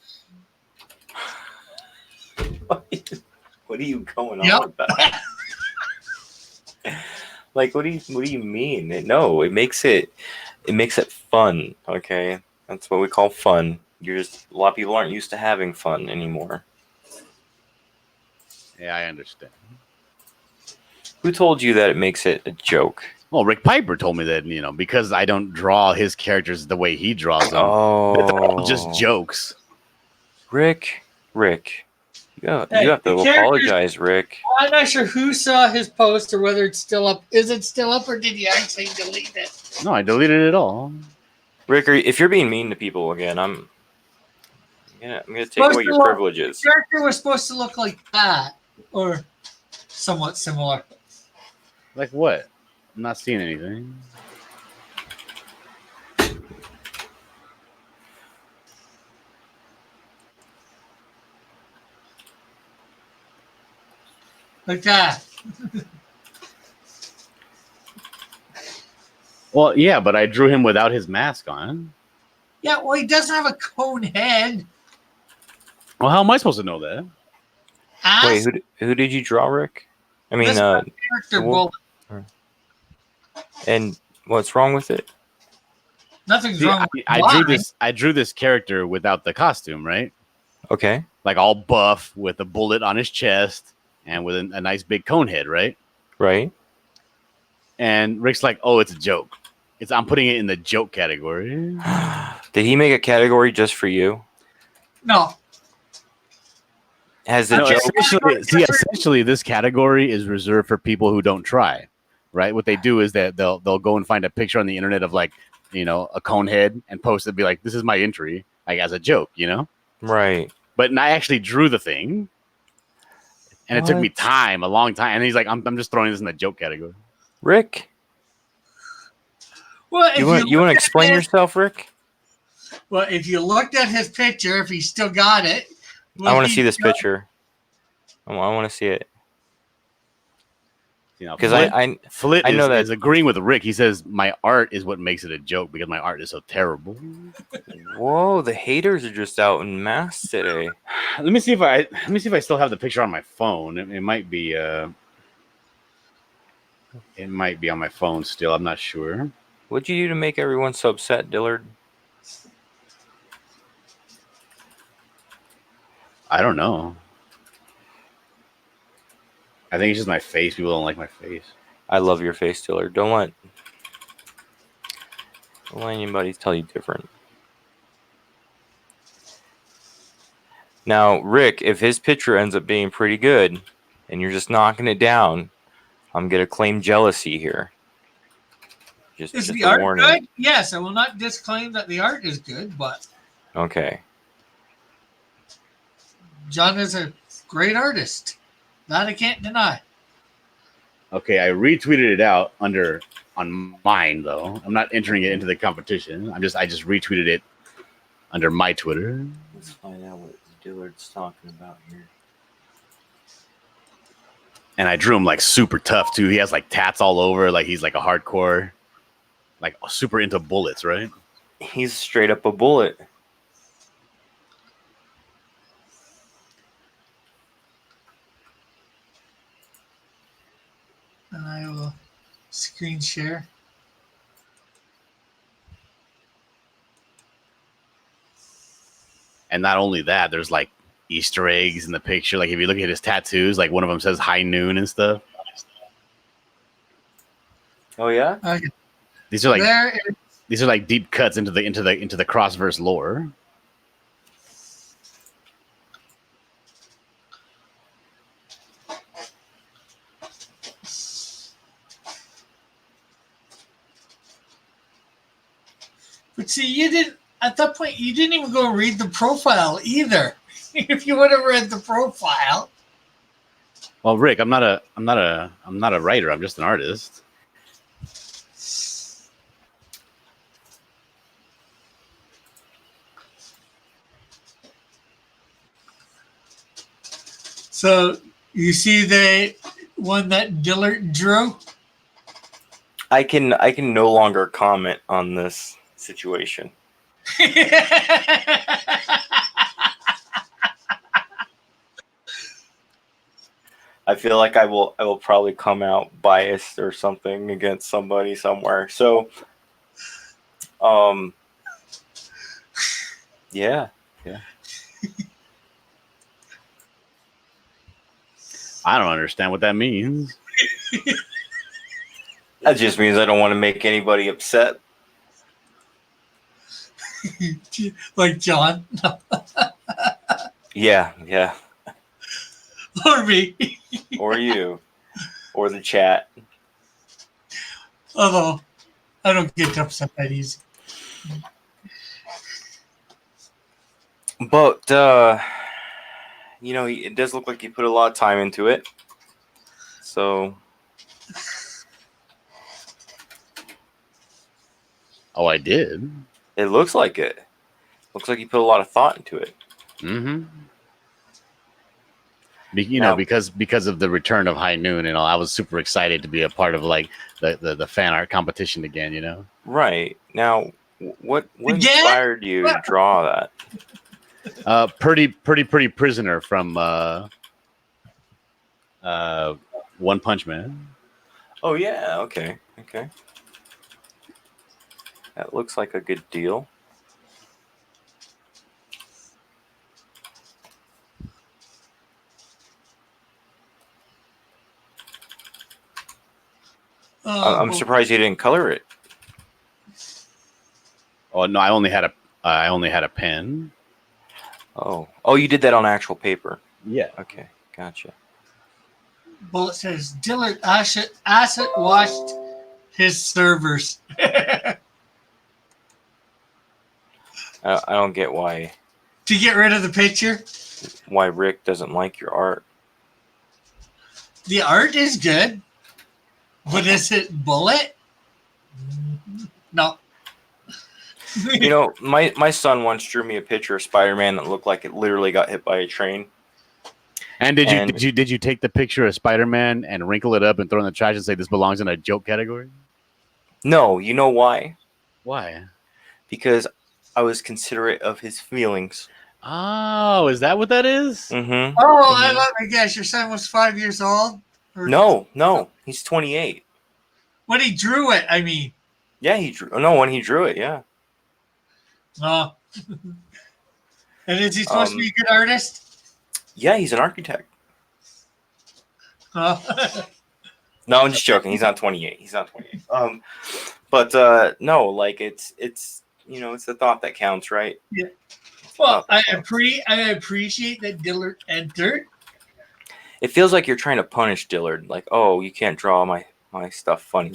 What are you going Yep. on about? Like, what do you mean? No, it makes it fun. Okay, that's what we call fun. A lot of people aren't used to having fun anymore. Yeah, I understand. Who told you that it makes it a joke? Well, Rick Piper told me that, because I don't draw his characters the way he draws them. They're all just jokes. Rick, you have Hey, to the apologize, Rick. I'm not sure who saw his post or whether it's still up. Is it still up, or did you actually delete it? No, I deleted it all. Rick, if you're being mean to people again, I'm gonna take Supposed away to your look- privileges. The character was supposed to look like that, or somewhat similar. Like what? I'm not seeing anything. Like that. Well, yeah, but I drew him without his mask on. Yeah, well, he doesn't have a cone head. Well, how am I supposed to know that? Wait, Ask who did you draw, Rick? I mean, this character the wolf? bullet. And what's wrong with it? Nothing's See, wrong with I why. drew this character without the costume, right? Okay. Like all buff with a bullet on his chest and with a nice big cone head, right? Right. And Rick's like, "Oh, it's a joke. I'm putting it in the joke category." Did he make a category just for you? No. Has the No, joke? essentially, this category is reserved for people who don't try, right? What they do is that they'll go and find a picture on the internet of like, a cone head and post it, be like, "This is my entry," like as a joke, Right. But I actually drew the thing, and it took me What? a long time. And he's like, "I'm just throwing this in the joke category." Rick, Well, if you want to looked at explain his- yourself, Rick? Well, if you looked at his picture, if he still got it, I want to see this picture. I want to see it because Flit I know that- is agreeing with Rick. He says my art is what makes it a joke because my art is so terrible. Whoa, the haters are just out in mass today. Let me see if I still have the picture on my phone. It might be on my phone still. I'm not sure. What'd you do to make everyone so upset, Dillard? I don't know. I think it's just my face. People don't like my face. I love your face, Dillard. Don't let anybody tell you different. Now, Rick, if his picture ends up being pretty good and you're just knocking it down, I'm gonna claim jealousy here. Is Just the a art warning. good? Yes, I will not disclaim that the art is good, but Okay. John is a great artist. That I can't deny. Okay, I retweeted it out on mine though. I'm not entering it into the competition. I just retweeted it under my Twitter. Let's find out what Dillard's talking about here. And I drew him like super tough too. He has like tats all over, like he's like a hardcore, like super into bullets, right? He's straight up a bullet. And I will screen share. And not only that, there's like Easter eggs in the picture. Like if you look at his tattoos, like one of them says "High Noon" and stuff. Oh yeah? Okay. These are like There is deep cuts into the Crossverse lore. But see, you didn't at that point. You didn't even go read the profile either. If you would have read the profile, Well, Rick, I'm not a writer. I'm just an artist. so you see the one that Dillard drew. I can no longer comment on this situation. I feel like I will probably come out biased or something against somebody somewhere. So yeah. I don't understand what that means. That just means I don't want to make anybody upset. Like John Yeah. or me. Or you. Or the chat. Although I don't get upset that easy. But it does look like you put a lot of time into it. So Oh, I did. it looks like it. Looks like you put a lot of thought into it. Mm-hmm. Now- Because of the return of High Noon and all, I was super excited to be a part of like the fan art competition again. Right. Now, what Again? inspired you to draw that? Pretty prisoner from One Punch Man. Oh yeah, okay. That looks like a good deal. I'm surprised you didn't color it. Oh no, I only had a pen. Oh, you did that on actual paper. Yeah. Okay, gotcha. Bullet says Dillard acid washed his servers. I don't get why To get rid of the picture. Rick doesn't like your art. The art is good, but is it Bullet? No. You know, my son once drew me a picture of Spider-Man that looked like it literally got hit by a train. And did you take the picture of Spider-Man and wrinkle it up and throw it in the trash and say this belongs in a joke category? No, you know why? Why? Because I was considerate of his feelings. Oh, is that what that is? Mm-hmm. Oh, I love it. Guess your son was 5 years old? Or No, he's 28. when he drew it, I mean. Yeah, when he drew it, yeah. Oh. And is he supposed to be a good artist? Yeah, he's an architect. Oh. No, I'm just joking. He's not 28. But no, like it's it's the thought that counts, right? Yeah. Well, I appreciate that Dillard entered. It feels like you're trying to punish Dillard, like, oh, you can't draw my stuff funny,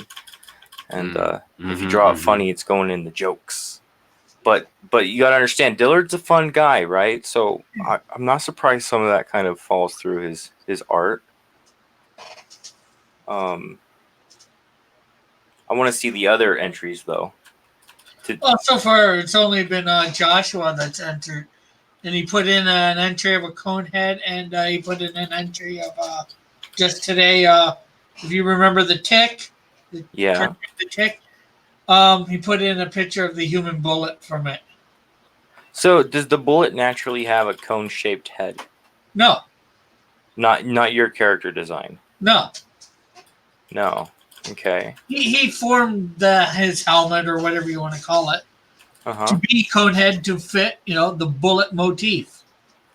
and if you draw it funny, it's going in the jokes. But you gotta understand, Dillard's a fun guy, right? So I'm not surprised some of that kind of falls through his art. I want to see the other entries though. Well, so far it's only been Joshua that's entered, and he put in an entry of a cone head, and he put in an entry of just today. If you remember the tick, the tick. He put in a picture of the human bullet from it. So does the bullet naturally have a cone-shaped head? No. Not your character design. No. Okay. He formed his helmet or whatever you want to call it to be cone head to fit, the bullet motif.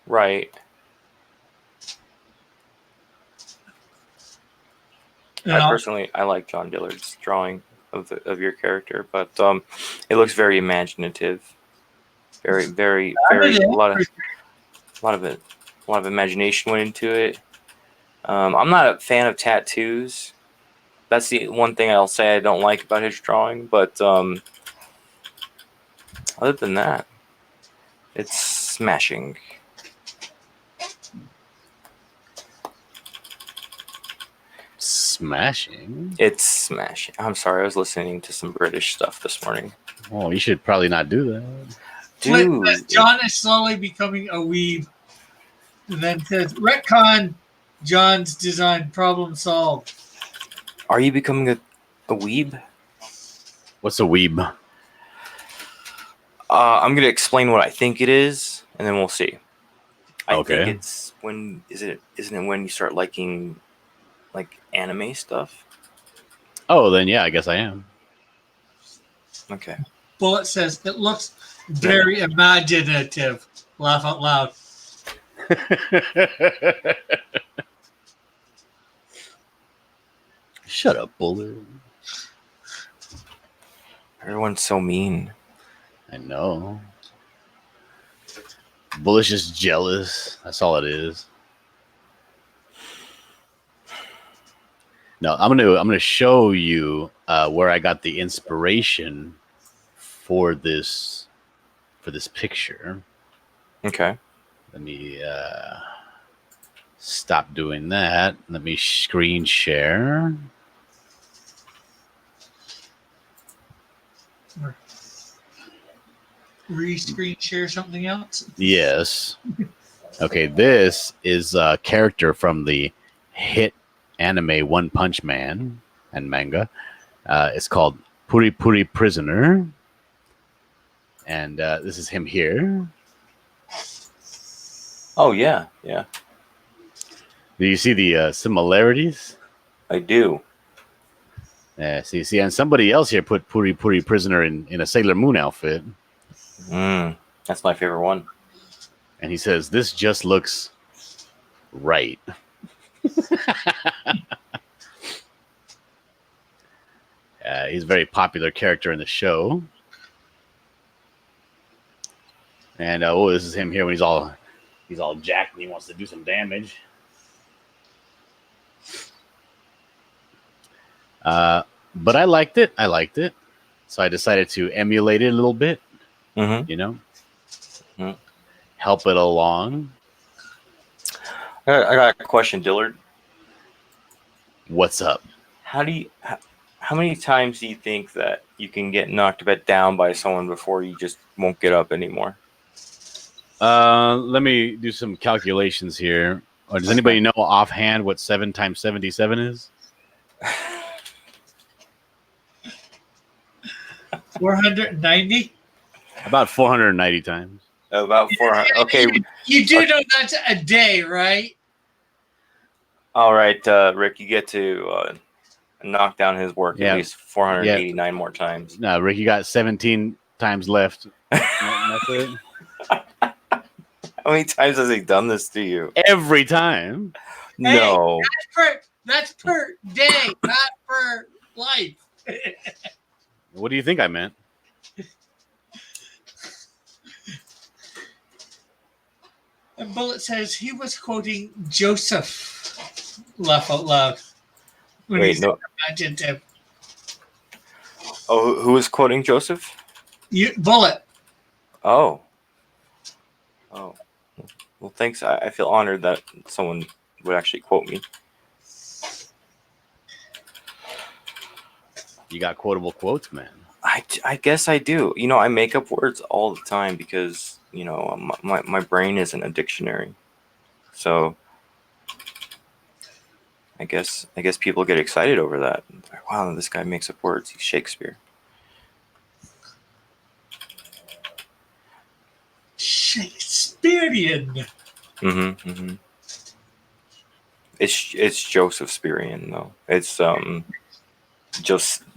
Right. I like John Dillard's drawing of your character, but it looks very imaginative. Very a lot of imagination went into it. I'm not a fan of tattoos. That's the one thing I'll say I don't like about his drawing, but other than that, it's smashing. Smashing? It's smashing. I'm sorry, I was listening to some British stuff this morning. Oh, you should probably not do that. Dude. John is slowly becoming a weeb. And then says, retcon John's design, problem solved. Are you becoming a weeb? What's a weeb? I'm going to explain what I think it is, and then we'll see. I Okay. think it's isn't it when you start liking like anime stuff? Oh, then yeah, I guess I am. Okay. Bullet says, it looks very imaginative. Laugh out loud. Shut up, Bullet. Everyone's so mean. I know. Bullet's just jealous. That's all it is. No, I'm gonna show you where I got the inspiration for this picture. Okay. Let me stop doing that. Let me screen share. Re-screen share something else? Yes. Okay, this is a character from the hit anime One Punch Man and manga. It's called Puri Puri Prisoner. And this is him here. Oh yeah, yeah, Do you see the similarities? I do. Yeah, see, and somebody else here put Puri Puri Prisoner in a Sailor Moon outfit, That's my favorite one. and he says this just looks right. He's a very popular character in the show, and this is him here when he's all jacked and he wants to do some damage. But I liked it. So I decided to emulate it a little bit. Mm-hmm. You know, Mhm. help it along. I got a question, Dillard. What's up? How many times do you think that you can get knocked a bit down by someone before you just won't get up anymore? Let me do some calculations here. Or does anybody know offhand what 7 times 77 is? 490. About 490 times. About 400. Okay. You do know that's a day, right? All right, Rick, you get to knock down his work Yeah. at least 489 more times. No, Rick, you got 17 times left. That's it. How many times has he done this to you? Every time. No. That's per day, not per life. What do you think I meant? And Bullet says he was quoting Joseph. Laugh out loud. When he Wait, said no. adjective. Oh, who was quoting Joseph? Bullet. Oh. Well, thanks. I feel honored that someone would actually quote me. You got quotable quotes, man. I guess I do. You know, I make up words all the time because, you know, my brain isn't a dictionary. So I guess people get excited over that. Like, wow, this guy makes up words. He's Shakespeare. Shakespearean. Mm-hmm. It's Joseph Sperian though. It's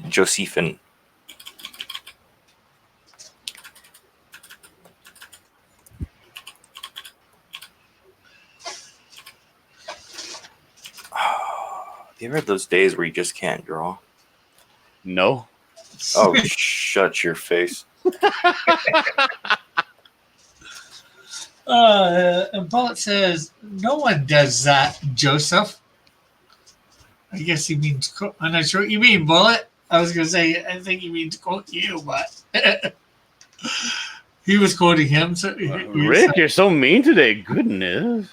Josephine. You ever had those days where you just can't draw? No. Oh, shut your face. And Bullet says, no one does that, Joseph. I guess he means, I'm not sure what you mean, Bullet. I was going to say, I think he means quote you, but he was quoting him. So Rick, you're so mean today. Goodness.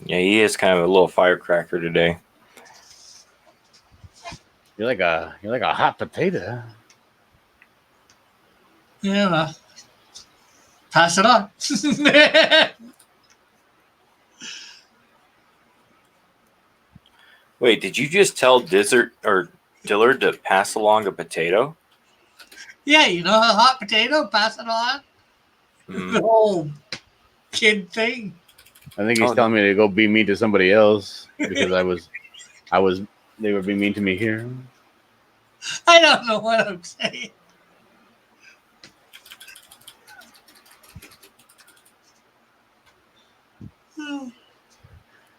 Yeah, he is kind of a little firecracker today. You're like a hot potato. Yeah, well, pass it on. Wait, did you just tell Dillard to pass along a potato? Yeah, you know, a hot potato, pass it on. Mm. The whole kid thing. I think he's telling me to go be mean to somebody else because they were being mean to me here. I don't know what I'm saying.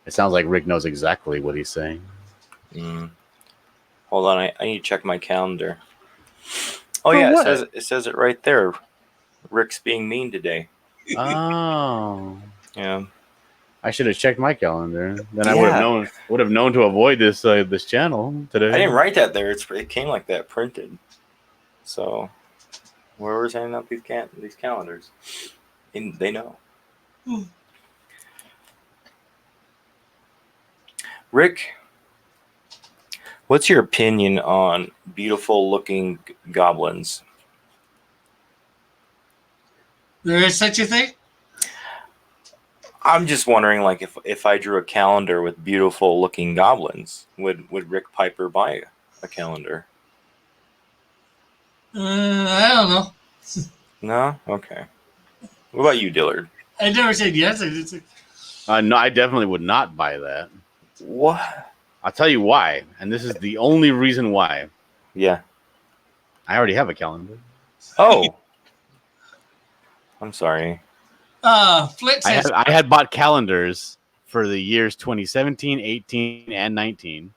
It sounds like Rick knows exactly what he's saying. Mm. Hold on, I need to check my calendar. Oh For yeah, what? it says it right there. Rick's being mean today. Oh. Yeah. I should have checked my calendar. Then I Yeah. would have known to avoid this channel today. I didn't write that there. It came like that printed. So whoever's handing out these calendars, they know. Rick, what's your opinion on beautiful looking goblins? There is such a thing? I'm just wondering, like, if I drew a calendar with beautiful looking goblins, would Rick Piper buy a calendar? I don't know. No? Okay. What about you, Dillard? I never said yes. I just said, No, I definitely would not buy that. What? I'll tell you why, and this is the only reason why. Yeah. I already have a calendar. Oh. I'm sorry. Flit I says, had bought calendars for the years 2017, 18, and 19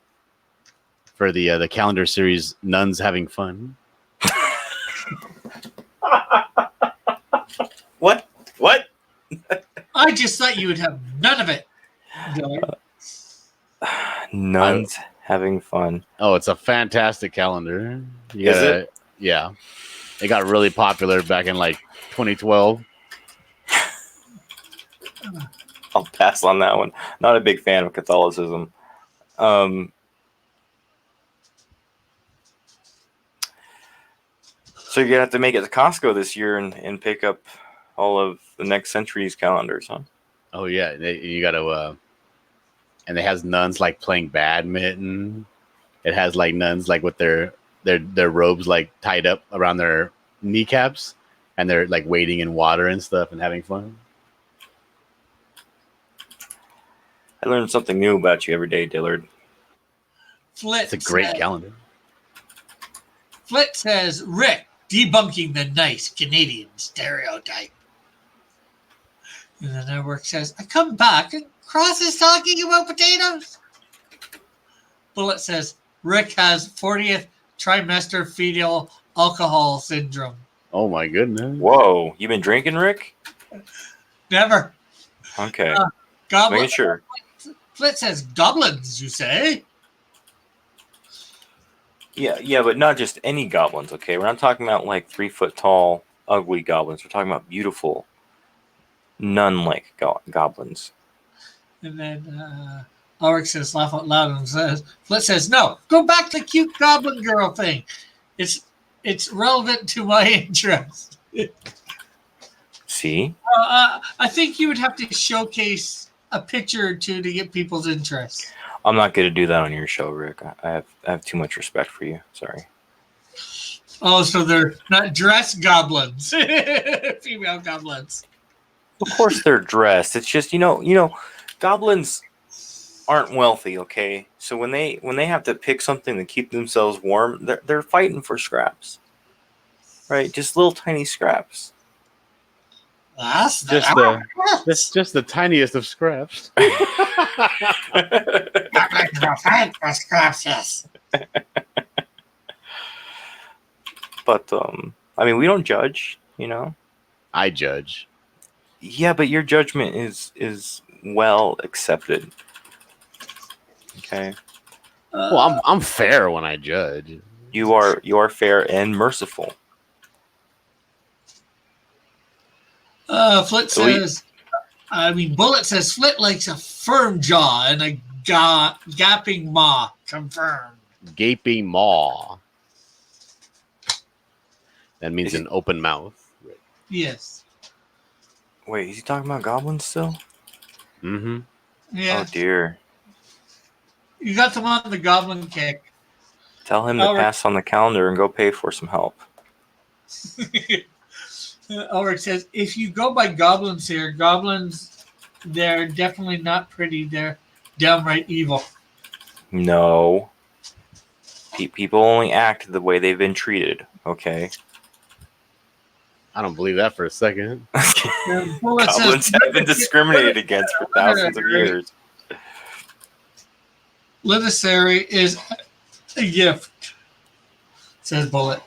for the calendar series Nuns Having Fun. What? What? I just thought you would have none of it. Dylan. Nuns having fun. Oh, it's a fantastic calendar. You Is gotta, yeah. It got really popular back in like 2012. I'll pass on that one. Not a big fan of Catholicism. So you're gonna have to make it to Costco this year and pick up all of the next century's calendars, huh? Oh yeah, you gotta, and it has nuns like playing badminton. It has like nuns like with their robes like tied up around their kneecaps, and they're like wading in water and stuff and having fun. I learn something new about you every day, Dillard. Flit It's a great says, calendar. Flit says, Rick, debunking the nice Canadian stereotype. And the network says, I come back and Cross is talking about potatoes. Bullet says, Rick has 40th trimester fetal alcohol syndrome. Oh my goodness! Whoa, you been drinking, Rick? Never. Okay, Goblin. making sure. Flit says, goblins, you say? Yeah, but not just any goblins. Okay, we're not talking about like 3 foot tall, ugly goblins. We're talking about beautiful, nun-like goblins. And then Ulrich says, laugh out loud, and says, Flit says, no, go back to the cute goblin girl thing. It's relevant to my interest. See? I think you would have to showcase a picture or two to get people's interest. I'm not going to do that on your show, Rick. I have too much respect for you. Sorry. Oh, so they're not dressed goblins, female goblins. Of course they're dressed. It's just you know, goblins aren't wealthy. Okay, so when they have to pick something to keep themselves warm, they're fighting for scraps, right? Just little tiny scraps. That's Just the tiniest of scraps. scraps, yes. But I mean, we don't judge. You know. I judge. Yeah, but your judgment is well accepted. Okay. Well, I'm fair when I judge. You are fair and merciful. Flit says, Bullet says Flit likes a firm jaw and a gapping maw. Confirmed. Gaping maw. That means an open mouth. Yes. Wait, is he talking about goblins still? Mm-hmm. Yeah. Oh dear. You got them on the goblin kick. Tell him to pass on the calendar and go pay for some help. Ulrich says, if you go by goblins here, goblins, they're definitely not pretty. They're downright evil. No. People only act the way they've been treated, okay? I don't believe that for a second. Goblins have been discriminated against for thousands of years. Lithicary is a gift, says Bullet.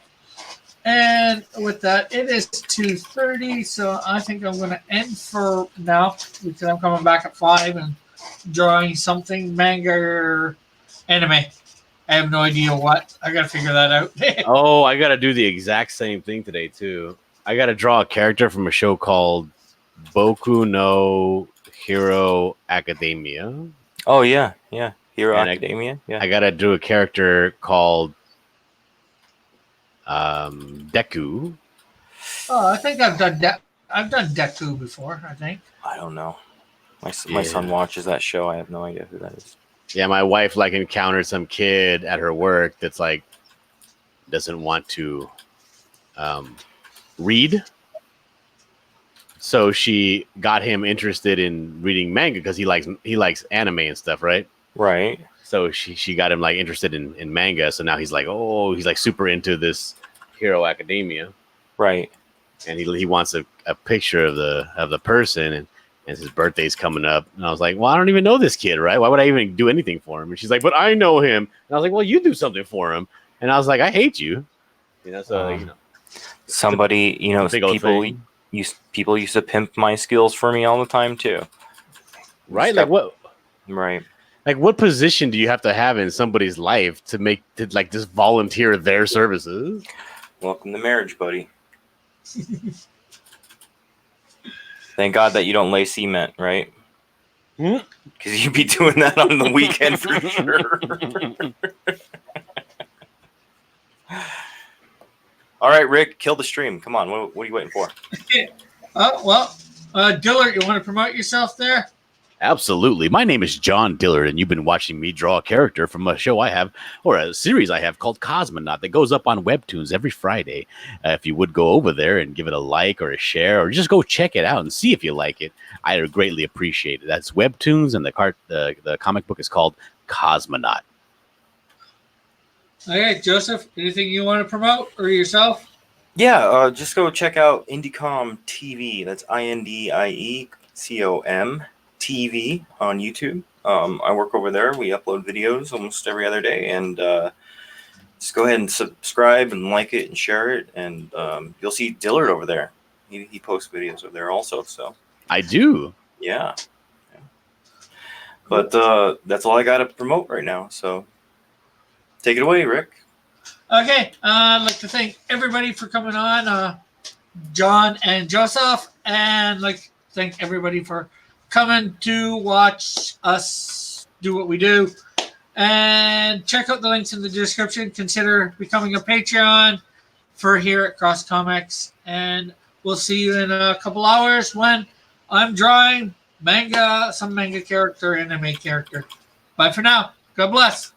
And with that, it is 2:30, so I think I'm going to end for now because I'm coming back at 5 and drawing something, manga or anime. I have no idea what. I got to figure that out. Oh, I got to do the exact same thing today, too. I got to draw a character from a show called Boku no Hero Academia. Oh, yeah. Hero And Academia, yeah. I got to do a character called Deku. Oh, I think I've done Deku before, I think. I don't know. My son watches that show. I have no idea who that is. Yeah, my wife like encountered some kid at her work that's like doesn't want to read, So she got him interested in reading manga because he likes anime and stuff, right? Right. So she got him like interested in manga. So now he's like, oh, he's like super into this Hero Academia, Right. and he wants a picture of the person, and his birthday's coming up. And I was like, well, I don't even know this kid, right? Why would I even do anything for him? And she's like, but I know him. And I was like, well, you do something for him. And I was like, I hate you. So Somebody, big old people thing. people used to pimp my skills for me all the time too. Right? Like what? Right. Like what position do you have to have in somebody's life to like just volunteer their services? Welcome to marriage, buddy. Thank God that you don't lay cement, right? Hmm? Because you'd be doing that on the weekend for sure. All right, Rick, kill the stream. Come on, what are you waiting for? Dillard, you want to promote yourself there? Absolutely. My name is John Dillard, and you've been watching me draw a character from a show I have, or a series I have called Cosmonaut that goes up on Webtoons every Friday. If you would go over there and give it a like or a share, or just go check it out and see if you like it, I would greatly appreciate it. That's Webtoons, and the comic book is called Cosmonaut. Okay, Joseph, anything you want to promote or yourself? Yeah, just go check out Indiecom TV. That's INDIECOM TV on YouTube. I work over there. We upload videos almost every other day, and just go ahead and subscribe and like it and share it, and you'll see Dillard over there. He posts videos over there also. So I do. yeah. But that's all I got to promote right now. So take it away, Rick. Okay, I'd like to thank everybody for coming on, John and Joseph, and I'd like to thank everybody for coming to watch us do what we do. And check out the links in the description. Consider becoming a Patreon for here at Cross Comics. And we'll see you in a couple hours when I'm drawing some manga character, anime character. Bye for now. God bless.